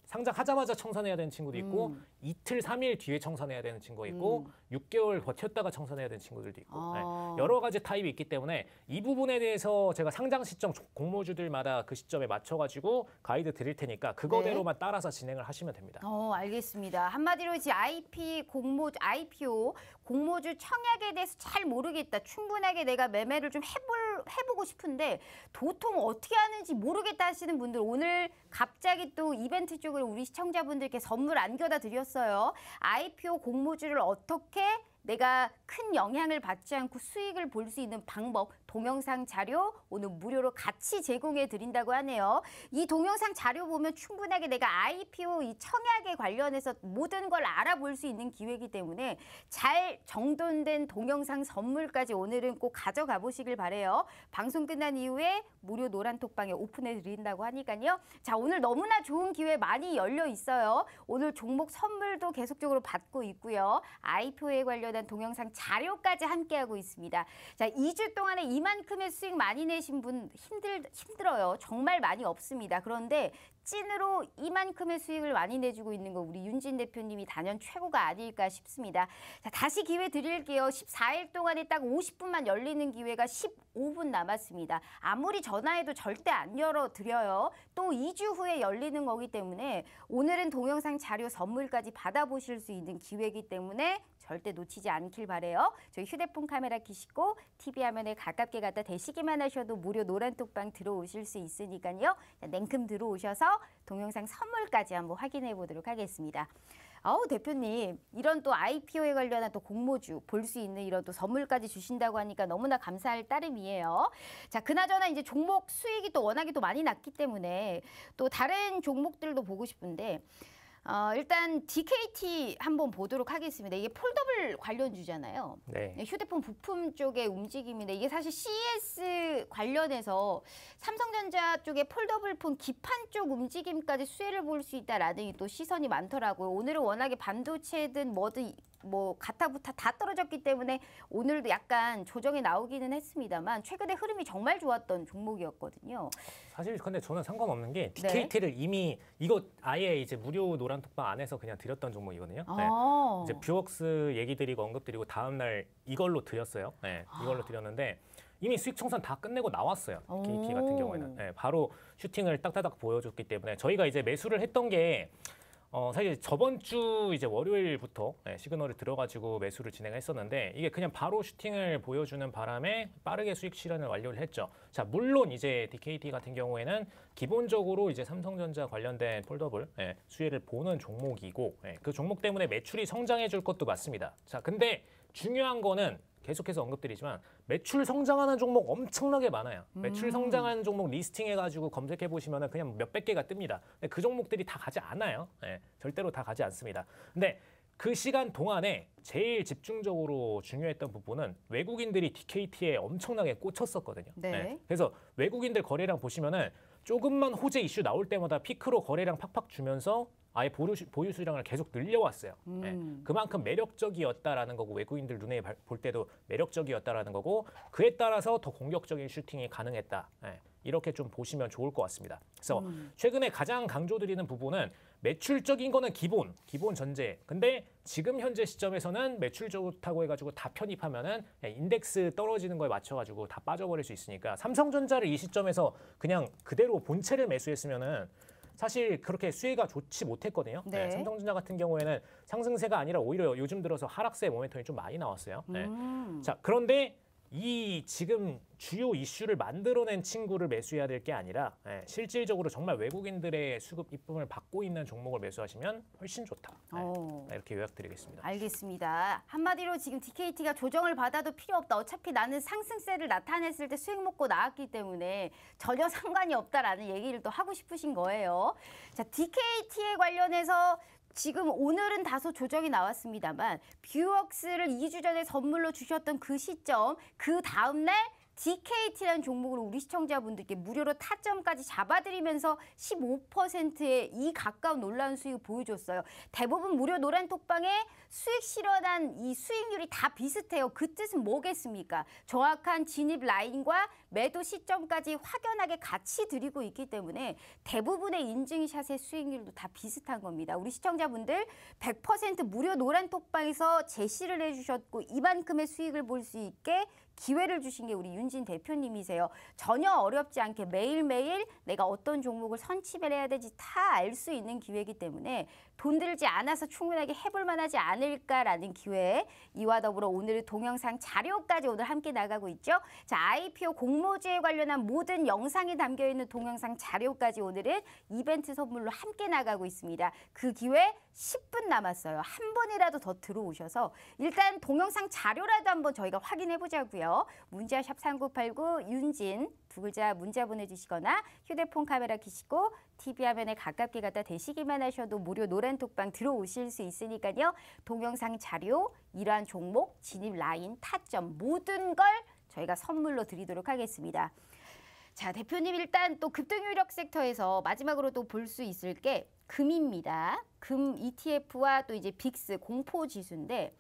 상장하자마자 청산해야 되는 친구도 있고 이틀, 3일 뒤에 청산해야 되는 친구가 있고 6개월 버텼다가 청산해야 되는 친구들도 있고 여러 가지 타입이 있기 때문에 이 부분에 대해서 제가 상장 시점 공모주들마다 그 시점에 맞춰가지고 가이드 드릴 테니까 그거대로만 따라서 진행을 하시면 됩니다. 알겠습니다. 한마디로 이제 IPO 공모주 청약에 대해서 잘 모르겠다. 충분하게 내가 매매를 좀 해보고 싶은데 도통 어떻게 하는지 모르겠다 하시는 분들 오늘 갑자기 또 이벤트 쪽으로 우리 시청자분들께 선물 안겨다 드렸어요. IPO 공모주를 어떻게 내가 큰 영향을 받지 않고 수익을 볼 수 있는 방법, 동영상 자료 오늘 무료로 같이 제공해 드린다고 하네요. 이 동영상 자료 보면 충분하게 내가 IPO 이 청약에 관련해서 모든 걸 알아볼 수 있는 기회이기 때문에 잘 정돈된 동영상 선물까지 오늘은 꼭 가져가 보시길 바래요. 방송 끝난 이후에 무료 노란톡방에 오픈해 드린다고 하니까요. 자, 오늘 너무나 좋은 기회 많이 열려 있어요. 오늘 종목 선물도 계속적으로 받고 있고요. IPO에 관련한 동영상 자료까지 함께하고 있습니다. 자, 2주 동안에 이만큼의 수익 많이 내신 분 힘들어요. 정말 많이 없습니다. 그런데 찐으로 이만큼의 수익을 많이 내주고 있는 거 우리 윤진 대표님이 단연 최고가 아닐까 싶습니다. 자, 다시 기회 드릴게요. 14일 동안에 딱 50분만 열리는 기회가 15분 남았습니다. 아무리 전화해도 절대 안 열어드려요. 또 2주 후에 열리는 거기 때문에 오늘은 동영상 자료 선물까지 받아보실 수 있는 기회이기 때문에 절대 놓치지 않길 바래요. 저희 휴대폰 카메라 켜시고 TV 화면에 가깝게 갖다 대시기만 하셔도 무료 노란톡방 들어오실 수 있으니까요. 냉큼 들어오셔서 동영상 선물까지 한번 확인해 보도록 하겠습니다. 아우 대표님 이런 또 IPO에 관련한 또 공모주 볼 수 있는 이런 또 선물까지 주신다고 하니까 너무나 감사할 따름이에요. 자 그나저나 이제 종목 수익이 또 워낙에 또 많이 났기 때문에 또 다른 종목들도 보고 싶은데 일단 DKT 한번 보도록 하겠습니다. 이게 폴더블 관련주잖아요. 네. 휴대폰 부품 쪽의 움직임인데 이게 사실 CES 관련해서 삼성전자 쪽의 폴더블폰 기판 쪽 움직임까지 수혜를 볼 수 있다라는 또 시선이 많더라고요. 오늘은 워낙에 반도체든 뭐든 뭐 가타부타 다 떨어졌기 때문에 오늘도 약간 조정이 나오기는 했습니다만 최근에 흐름이 정말 좋았던 종목이었거든요. 사실 근데 저는 상관없는 게 DKT를 이미 이거 아예 이제 무료 노란톡방 안에서 그냥 드렸던 종목이거든요. 네. 이제 뷰웍스 얘기 드리고 언급 드리고 다음 날 이걸로 드렸어요. 네, 이걸로 드렸는데 이미 수익 청산 다 끝내고 나왔어요. DKT 같은 경우에는 네, 바로 슈팅을 딱딱딱 보여줬기 때문에 저희가 이제 매수를 했던 게 사실 저번 주 이제 월요일부터 시그널을 들어가지고 매수를 진행했었는데 이게 그냥 바로 슈팅을 보여주는 바람에 빠르게 수익 실현을 완료를 했죠. 자, 물론 이제 DKT 같은 경우에는 기본적으로 이제 삼성전자 관련된 폴더블 수혜를 보는 종목이고 그 종목 때문에 매출이 성장해 줄 것도 맞습니다. 자, 근데 중요한 거는 계속해서 언급드리지만 매출 성장하는 종목 엄청나게 많아요. 매출 성장하는 종목 리스팅해가지고 검색해보시면 그냥 몇백 개가 뜹니다. 근데 그 종목들이 다 가지 않아요. 절대로 다 가지 않습니다. 근데 그 시간 동안에 제일 집중적으로 중요했던 부분은 외국인들이 DKT에 엄청나게 꽂혔었거든요. 네. 그래서 외국인들 거래량 보시면은 조금만 호재 이슈 나올 때마다 피크로 거래량 팍팍 주면서 아예 보유 수량을 계속 늘려왔어요. 그만큼 매력적이었다라는 거고 외국인들 눈에 볼 때도 매력적이었다라는 거고 그에 따라서 더 공격적인 슈팅이 가능했다. 이렇게 좀 보시면 좋을 것 같습니다. 그래서 최근에 가장 강조드리는 부분은 매출적인 거는 기본 전제. 근데 지금 현재 시점에서는 매출 좋다고 해가지고 다 편입하면은 인덱스 떨어지는 거에 맞춰가지고 다 빠져버릴 수 있으니까 삼성전자를 이 시점에서 그냥 그대로 본체를 매수했으면은 사실 그렇게 수혜가 좋지 못했거든요. 네. 삼성전자 같은 경우에는 상승세가 아니라 오히려 요즘 들어서 하락세 모멘텀이 좀 많이 나왔어요. 자, 그런데 이 지금 주요 이슈를 만들어낸 친구를 매수해야 될 게 아니라 실질적으로 정말 외국인들의 수급 입금을 받고 있는 종목을 매수하시면 훨씬 좋다. 이렇게 요약드리겠습니다. 알겠습니다. 한마디로 지금 DKT가 조정을 받아도 필요 없다. 어차피 나는 상승세를 나타냈을 때 수익 먹고 나왔기 때문에 전혀 상관이 없다라는 얘기를 또 하고 싶으신 거예요. 자, DKT에 관련해서 지금 오늘은 다소 조정이 나왔습니다만 뷰웍스를 2주 전에 선물로 주셨던 그 시점, 그 다음날 DKT라는 종목으로 우리 시청자분들께 무료로 타점까지 잡아드리면서 15%의 이 가까운 놀라운 수익을 보여줬어요. 대부분 무료 노란톡방에 수익 실현한 이 수익률이 다 비슷해요. 그 뜻은 뭐겠습니까? 정확한 진입 라인과 매도 시점까지 확연하게 같이 드리고 있기 때문에 대부분의 인증샷의 수익률도 다 비슷한 겁니다. 우리 시청자분들 100% 무료 노란톡방에서 제시를 해주셨고 이만큼의 수익을 볼 수 있게 기회를 주신 게 우리 윤진 대표님이세요. 전혀 어렵지 않게 매일매일 내가 어떤 종목을 선취를 해야 되지 다 알 수 있는 기회이기 때문에 돈 들지 않아서 충분하게 해볼 만하지 않을까라는 기회에 이와 더불어 오늘 동영상 자료까지 오늘 함께 나가고 있죠. 자, IPO 공모주에 관련한 모든 영상이 담겨있는 동영상 자료까지 오늘은 이벤트 선물로 함께 나가고 있습니다. 그 기회 10분 남았어요. 한 번이라도 더 들어오셔서 일단 동영상 자료라도 한번 저희가 확인해 보자고요. 문자 샵 3989 윤진 두 글자 문자 보내주시거나 휴대폰 카메라 켜시고 TV 화면에 가깝게 갖다 대시기만 하셔도 무료 노란톡방 들어오실 수 있으니까요. 동영상 자료, 이러한 종목, 진입 라인, 타점 모든 걸 저희가 선물로 드리도록 하겠습니다. 자, 대표님 일단 또 급등유력 섹터에서 마지막으로 또 볼 수 있을 게 금입니다. 금 ETF와 또 이제 빅스 공포 지수인데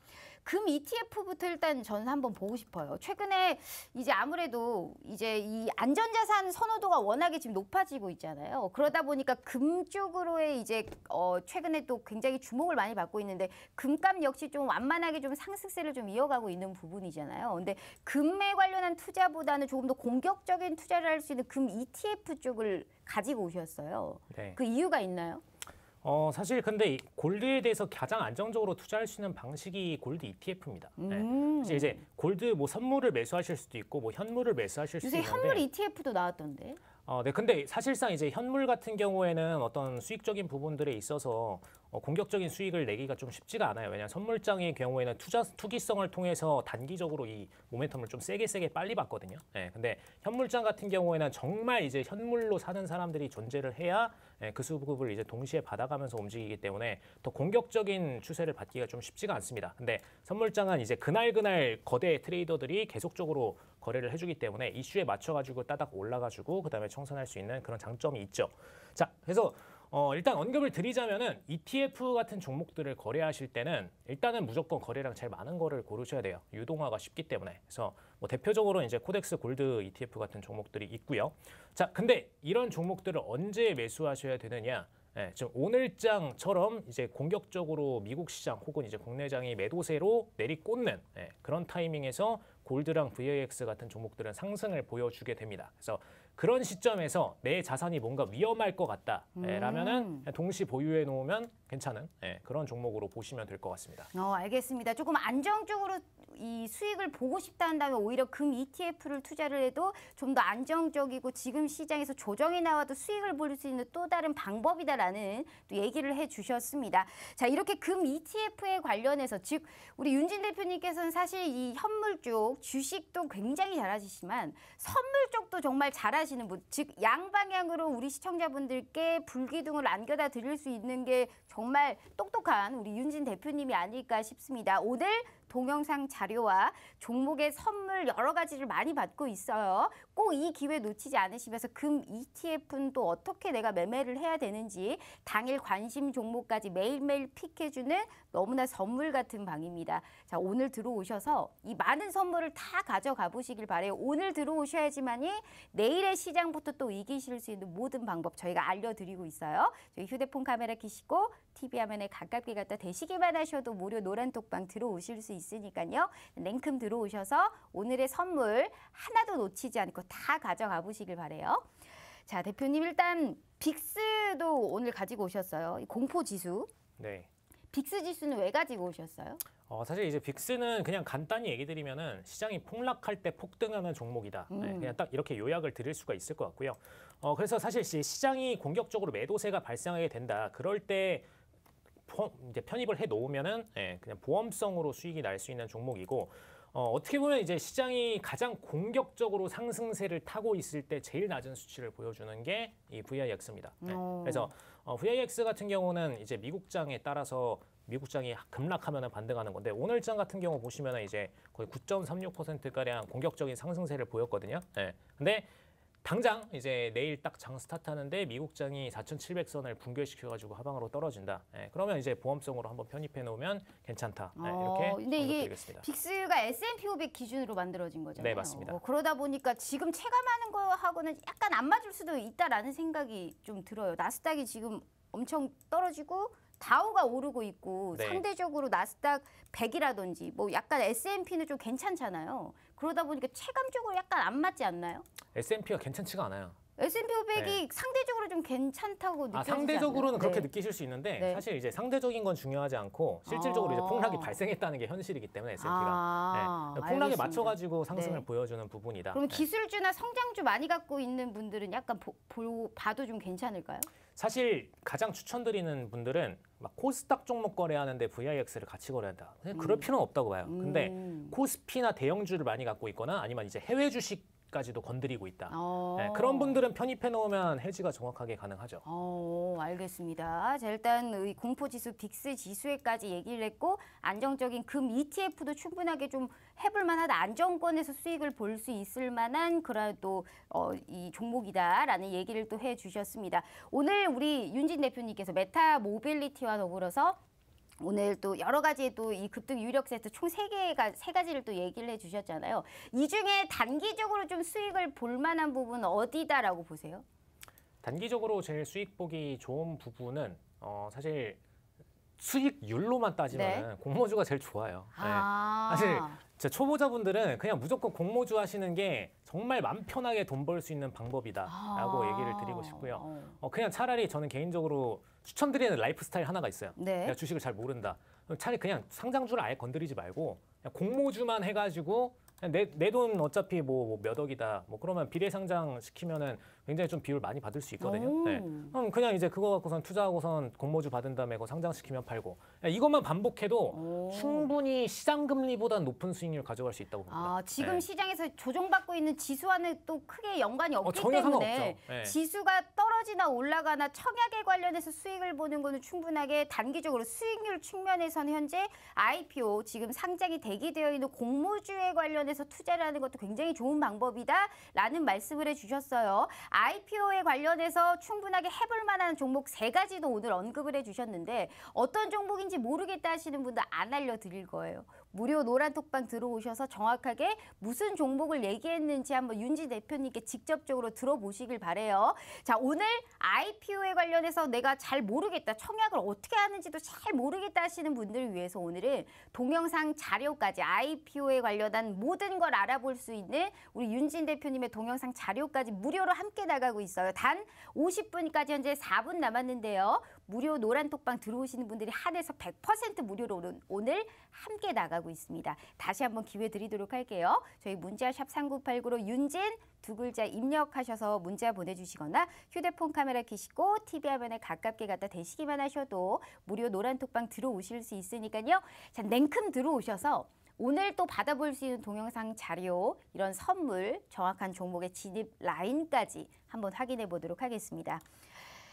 금 ETF부터 일단 저는 한번 보고 싶어요. 최근에 이제 아무래도 이제 이 안전자산 선호도가 워낙에 지금 높아지고 있잖아요. 그러다 보니까 금 쪽으로의 이제 최근에 또 굉장히 주목을 많이 받고 있는데 금값 역시 좀 완만하게 좀 상승세를 좀 이어가고 있는 부분이잖아요. 근데 금에 관련한 투자보다는 조금 더 공격적인 투자를 할 수 있는 금 ETF 쪽을 가지고 오셨어요. 네. 그 이유가 있나요? 사실 근데 이 골드에 대해서 가장 안정적으로 투자할 수 있는 방식이 골드 ETF입니다. 이제 골드 뭐 선물을 매수하실 수도 있고 뭐 현물을 매수하실 수도 요새 있는데 현물 ETF도 나왔던데. 네, 근데 사실상 이제 현물 같은 경우에는 어떤 수익적인 부분들에 있어서 공격적인 수익을 내기가 좀 쉽지가 않아요. 왜냐하면 선물장의 경우에는 투기성을 통해서 단기적으로 이 모멘텀을 좀 세게 빨리 받거든요. 예, 근데 현물장 같은 경우에는 정말 이제 현물로 사는 사람들이 존재를 해야 그 수급을 이제 동시에 받아가면서 움직이기 때문에 더 공격적인 추세를 받기가 좀 쉽지가 않습니다. 근데 선물장은 이제 그날 거대 트레이더들이 계속적으로 거래를 해주기 때문에 이슈에 맞춰가지고 따닥 올라가지고 그다음에 청산할 수 있는 그런 장점이 있죠. 자, 그래서 일단 언급을 드리자면은 ETF 같은 종목들을 거래하실 때는 일단은 무조건 거래량 제일 많은 거를 고르셔야 돼요. 유동화가 쉽기 때문에. 그래서 뭐 대표적으로 이제 코덱스 골드 ETF 같은 종목들이 있고요. 자, 근데 이런 종목들을 언제 매수하셔야 되느냐? 예, 지금 오늘장처럼 이제 공격적으로 미국 시장 혹은 이제 국내장이 매도세로 내리꽂는 그런 타이밍에서 골드랑 VIX 같은 종목들은 상승을 보여주게 됩니다. 그래서 그런 시점에서 내 자산이 뭔가 위험할 것 같다 라면은 동시 보유해 놓으면 괜찮은 그런 종목으로 보시면 될 것 같습니다. 알겠습니다. 조금 안정적으로 이 수익을 보고 싶다 한다면 오히려 금 ETF를 투자를 해도 좀 더 안정적이고 지금 시장에서 조정이 나와도 수익을 볼 수 있는 또 다른 방법이다라는 또 얘기를 해주셨습니다. 자, 이렇게 금 ETF에 관련해서 즉 우리 윤진 대표님께서는 사실 이 현물 쪽 주식도 굉장히 잘하시지만 선물 쪽도 정말 잘하시는 분, 즉 양방향으로 우리 시청자분들께 불기둥을 안겨다 드릴 수 있는 게 정말 똑똑한 우리 윤진 대표님이 아닐까 싶습니다. 오늘 동영상 자료와 종목의 선물 여러 가지를 많이 받고 있어요. 꼭 이 기회 놓치지 않으시면서 금 ETF는 또 어떻게 내가 매매를 해야 되는지 당일 관심 종목까지 매일매일 픽해주는 너무나 선물 같은 방입니다. 자, 오늘 들어오셔서 이 많은 선물을 다 가져가 보시길 바래요. 오늘 들어오셔야지만이 내일의 시장부터 또 이기실 수 있는 모든 방법 저희가 알려드리고 있어요. 저희 휴대폰 카메라 켜시고 TV 화면에 가깝게 갖다 대시기만 하셔도 무료 노란톡방 들어오실 수 있으니까요. 냉큼 들어오셔서 오늘의 선물 하나도 놓치지 않고 다 가져가 보시길 바래요. 자, 대표님 일단 빅스도 오늘 가지고 오셨어요. 이 공포지수. 네. 빅스 지수는 왜 가지고 오셨어요? 사실 이제 빅스는 그냥 간단히 얘기 드리면은 시장이 폭락할 때 폭등하는 종목이다. 그냥 딱 이렇게 요약을 드릴 수가 있을 것 같고요. 그래서 사실 시장이 공격적으로 매도세가 발생하게 된다. 그럴 때 이제 편입을 해 놓으면은 그냥 보험성으로 수익이 날 수 있는 종목이고 어떻게 보면 이제 시장이 가장 공격적으로 상승세를 타고 있을 때 제일 낮은 수치를 보여주는 게 이 VIX입니다. 그래서 VIX 같은 경우는 이제 미국장에 따라서 미국장이 급락하면 반등하는 건데 오늘장 같은 경우 보시면 이제 거의 9.36%가량 공격적인 상승세를 보였거든요. 근데 당장 이제 내일 딱 장 스타트하는데 미국장이 4,700선을 붕괴시켜가지고 하방으로 떨어진다. 그러면 이제 보험성으로 한번 편입해 놓으면 괜찮다. 이렇게 근데 이게 드리겠습니다. 빅스가 S&P 500 기준으로 만들어진 거잖아요. 네, 맞습니다. 그러다 보니까 지금 체감하는 거하고는 약간 안 맞을 수도 있다라는 생각이 좀 들어요. 나스닥이 지금 엄청 떨어지고 다우가 오르고 있고 네. 상대적으로 나스닥 100이라든지 뭐 약간 S&P는 좀 괜찮잖아요. 그러다 보니까 체감적으로 약간 안 맞지 않나요? S&P가 괜찮지가 않아요. S&P 500이 상대적으로 좀 괜찮다고 느껴지지 않나요? 상대적으로는 그렇게 네. 느끼실 수 있는데 네. 사실 이제 상대적인 건 중요하지 않고 실질적으로 이제 폭락이 발생했다는 게 현실이기 때문에 S&P가 폭락에 알겠습니다. 맞춰가지고 상승을 네. 보여주는 부분이다. 그럼 기술주나 성장주 많이 갖고 있는 분들은 약간 봐도 좀 괜찮을까요? 사실 가장 추천드리는 분들은 막 코스닥 종목 거래하는데 VIX를 같이 거래한다. 그럴 필요는 없다고 봐요. 근데 코스피나 대형주를 많이 갖고 있거나 아니면 이제 해외 주식까지도 건드리고 있다. 그런 분들은 편입해 놓으면 해지가 정확하게 가능하죠. 알겠습니다. 자, 일단 이 공포지수 빅스 지수에까지 얘기를 했고 안정적인 금 ETF도 충분하게 좀 해볼 만하다. 안정권에서 수익을 볼 수 있을 만한 그래도 이 종목이다라는 얘기를 또 해주셨습니다. 오늘 우리 윤진 대표님께서 메타 모빌리티와 더불어서 오늘 또 여러 가지 또 이 급등 유력 세트 총 세 가지를 또 얘기를 해주셨잖아요. 이 중에 단기적으로 좀 수익을 볼 만한 부분은 어디다라고 보세요? 단기적으로 제일 수익 보기 좋은 부분은 사실 수익률로만 따지면 공모주가 제일 좋아요. 사실 초보자분들은 그냥 무조건 공모주 하시는 게 정말 맘 편하게 돈 벌 수 있는 방법이다라고 얘기를 드리고 싶고요. 그냥 차라리 저는 개인적으로 추천드리는 라이프 스타일 하나가 있어요. 내가 주식을 잘 모른다. 차라리 그냥 상장주를 아예 건드리지 말고 그냥 공모주만 해가지고 내 돈 어차피 뭐 몇 억이다. 뭐 그러면 비례상장 시키면은 굉장히 좀 비율 많이 받을 수 있거든요. 네. 그럼 그냥 이제 그거 갖고선 투자하고선 공모주 받은 다음에 그거 상장시키면 팔고 이것만 반복해도 충분히 시장 금리보다 높은 수익률 가져갈 수 있다고 봅니다. 지금 네. 시장에서 조정받고 있는 지수와는 또 크게 연관이 없기 전혀 때문에 상관없죠. 네. 지수가 떨어지나 올라가나 청약에 관련해서 수익을 보는 거는 충분하게 단기적으로 수익률 측면에서는 현재 IPO 지금 상장이 대기되어 있는 공모주에 관련해서 투자를 하는 것도 굉장히 좋은 방법이다라는 말씀을 해주셨어요. IPO에 관련해서 충분하게 해볼 만한 종목 3가지도 오늘 언급을 해주셨는데 어떤 종목인지 모르겠다 하시는 분들 안 알려드릴 거예요. 무료 노란톡방 들어오셔서 정확하게 무슨 종목을 얘기했는지 한번 윤지 대표님께 직접적으로 들어보시길 바래요. 자, 오늘 IPO에 관련해서 내가 잘 모르겠다, 청약을 어떻게 하는지도 잘 모르겠다 하시는 분들을 위해서 오늘은 동영상 자료까지 IPO에 관련한 모든 걸 알아볼 수 있는 우리 윤진 대표님의 동영상 자료까지 무료로 함께 나가고 있어요. 단 50분까지 현재 4분 남았는데요. 무료 노란톡방 들어오시는 분들이 한해서 100% 무료로 오늘 함께 나가고 있습니다. 다시 한번 기회 드리도록 할게요. 저희 문자샵 3989로 윤진 2글자 입력하셔서 문자 보내주시거나 휴대폰 카메라 켜시고 TV 화면에 가깝게 갖다 대시기만 하셔도 무료 노란톡방 들어오실 수 있으니까요. 자, 냉큼 들어오셔서 오늘 또 받아볼 수 있는 동영상 자료, 이런 선물, 정확한 종목의 진입 라인까지 한번 확인해 보도록 하겠습니다.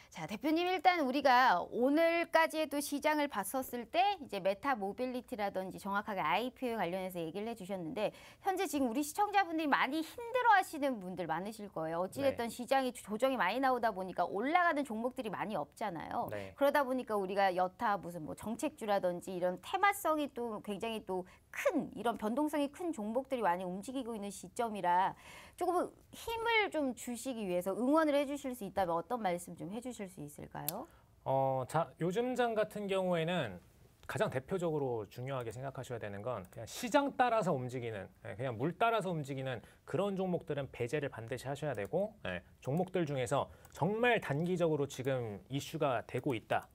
자, 대표님 일단 우리가 오늘까지의 또 시장을 봤었을 때 이제 메타 모빌리티라든지 정확하게 IPO에 관련해서 얘기를 해주셨는데 현재 지금 우리 시청자분들이 많이 힘들어하시는 분들 많으실 거예요. 어찌됐든 시장이 조정이 많이 나오다 보니까 올라가는 종목들이 많이 없잖아요. 그러다 보니까 우리가 여타 무슨 뭐 정책주라든지 이런 테마성이 또 굉장히 또 큰 이런 변동성이 큰 종목들이 많이 움직이고 있는 시점이라 조금 힘을 좀 주시기 위해서 응원을 해주실 수 있다면 어떤 말씀 좀 해주실 수 있을까요? 자, 요즘 장 같은 경우에는 가장 대표적으로 중요하게 생각하셔야 되는 건 그냥 시장 따라서 움직이는, 그냥 물 따라서 움직이는 그런 종목들은 배제를 반드시 하셔야 되고, 종목들 중에서 정말 단기적으로 지금 이슈가 되고 있다,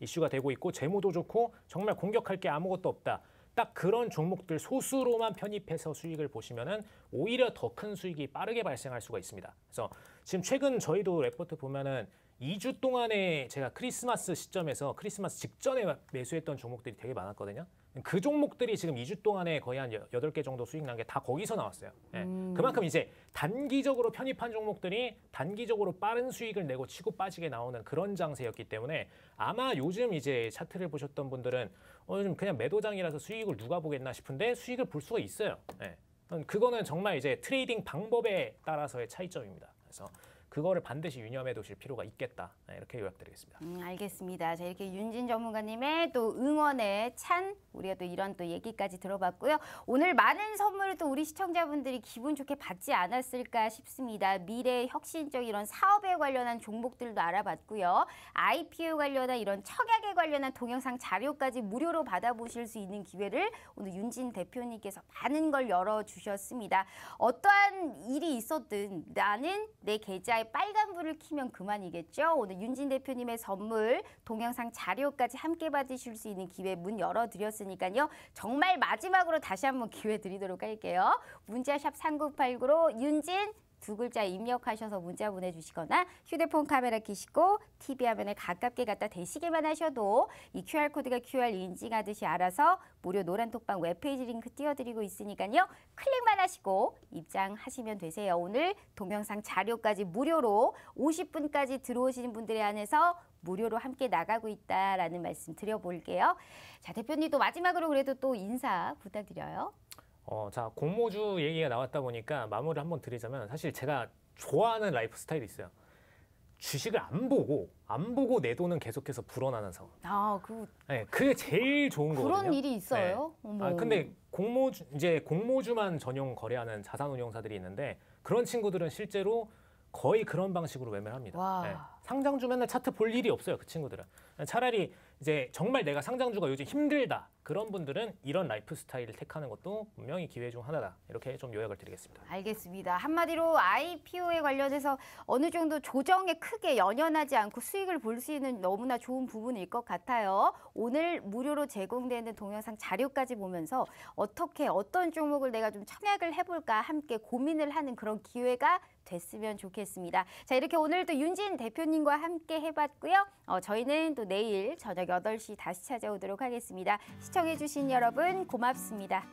이슈가 되고 있고 재무도 좋고 정말 공격할 게 아무것도 없다. 딱 그런 종목들 소수로만 편입해서 수익을 보시면은 오히려 더 큰 수익이 빠르게 발생할 수가 있습니다. 그래서 지금 최근 저희도 레포트 보면은 2주 동안에 제가 크리스마스 시점에서 크리스마스 직전에 매수했던 종목들이 되게 많았거든요. 그 종목들이 지금 2주 동안에 거의 한 8개 정도 수익 난 게 다 거기서 나왔어요. 그만큼 이제 단기적으로 편입한 종목들이 단기적으로 빠른 수익을 내고 치고 빠지게 나오는 그런 장세였기 때문에 아마 요즘 이제 차트를 보셨던 분들은 요즘 그냥 매도장이라서 수익을 누가 보겠나 싶은데 수익을 볼 수가 있어요. 그거는 정말 이제 트레이딩 방법에 따라서의 차이점입니다. 그래서 그거를 반드시 유념해 두실 필요가 있겠다. 이렇게 요약드리겠습니다. 알겠습니다. 자, 이렇게 윤진 전문가님의 또 응원에 찬 우리가 또 이런 또 얘기까지 들어봤고요. 오늘 많은 선물을 또 우리 시청자분들이 기분 좋게 받지 않았을까 싶습니다. 미래 혁신적 이런 사업에 관련한 종목들도 알아봤고요. IPO 관련한 이런 청약에 관련한 동영상 자료까지 무료로 받아보실 수 있는 기회를 오늘 윤진 대표님께서 많은 걸 열어주셨습니다. 어떠한 일이 있었든 나는 내 계좌에 빨간불을 켜면 그만이겠죠. 오늘 윤진 대표님의 선물, 동영상 자료까지 함께 받으실 수 있는 기회 문 열어드렸으니까요. 정말 마지막으로 다시 한번 기회 드리도록 할게요. 문자샵 3989로 윤진 2글자 입력하셔서 문자 보내주시거나 휴대폰 카메라 켜시고 TV 화면에 가깝게 갖다 대시기만 하셔도 이 QR코드가 QR 인증하듯이 알아서 무료 노란톡방 웹페이지 링크 띄워드리고 있으니까요. 클릭만 하시고 입장하시면 되세요. 오늘 동영상 자료까지 무료로 50분까지 들어오시는 분들에 한해서 무료로 함께 나가고 있다라는 말씀 드려볼게요. 자, 대표님 또 마지막으로 그래도 또 인사 부탁드려요. 자, 공모주 얘기가 나왔다 보니까 마무리를 한번 드리자면 사실 제가 좋아하는 라이프 스타일이 있어요. 주식을 안 보고 내 돈은 계속해서 불어나는 상황. 그게 제일 좋은 거거든요. 그런 일이 있어요? 근데 공모주만 전용 거래하는 자산운용사들이 있는데 그런 친구들은 실제로 거의 그런 방식으로 매매를 합니다. 상장주 맨날 차트 볼 일이 없어요. 그 친구들은. 차라리 이제 정말 내가 상장주가 요즘 힘들다. 그런 분들은 이런 라이프 스타일을 택하는 것도 분명히 기회 중 하나다. 이렇게 좀 요약을 드리겠습니다. 알겠습니다. 한마디로 IPO에 관련해서 어느 정도 조정에 크게 연연하지 않고 수익을 볼 수 있는 너무나 좋은 부분일 것 같아요. 오늘 무료로 제공되는 동영상 자료까지 보면서 어떻게 어떤 종목을 내가 좀 청약을 해볼까 함께 고민을 하는 그런 기회가 됐으면 좋겠습니다. 자, 이렇게 오늘도 윤진 대표님과 함께 해봤고요. 저희는 또 내일 저녁 8시 다시 찾아오도록 하겠습니다. 시청해주신 여러분 고맙습니다.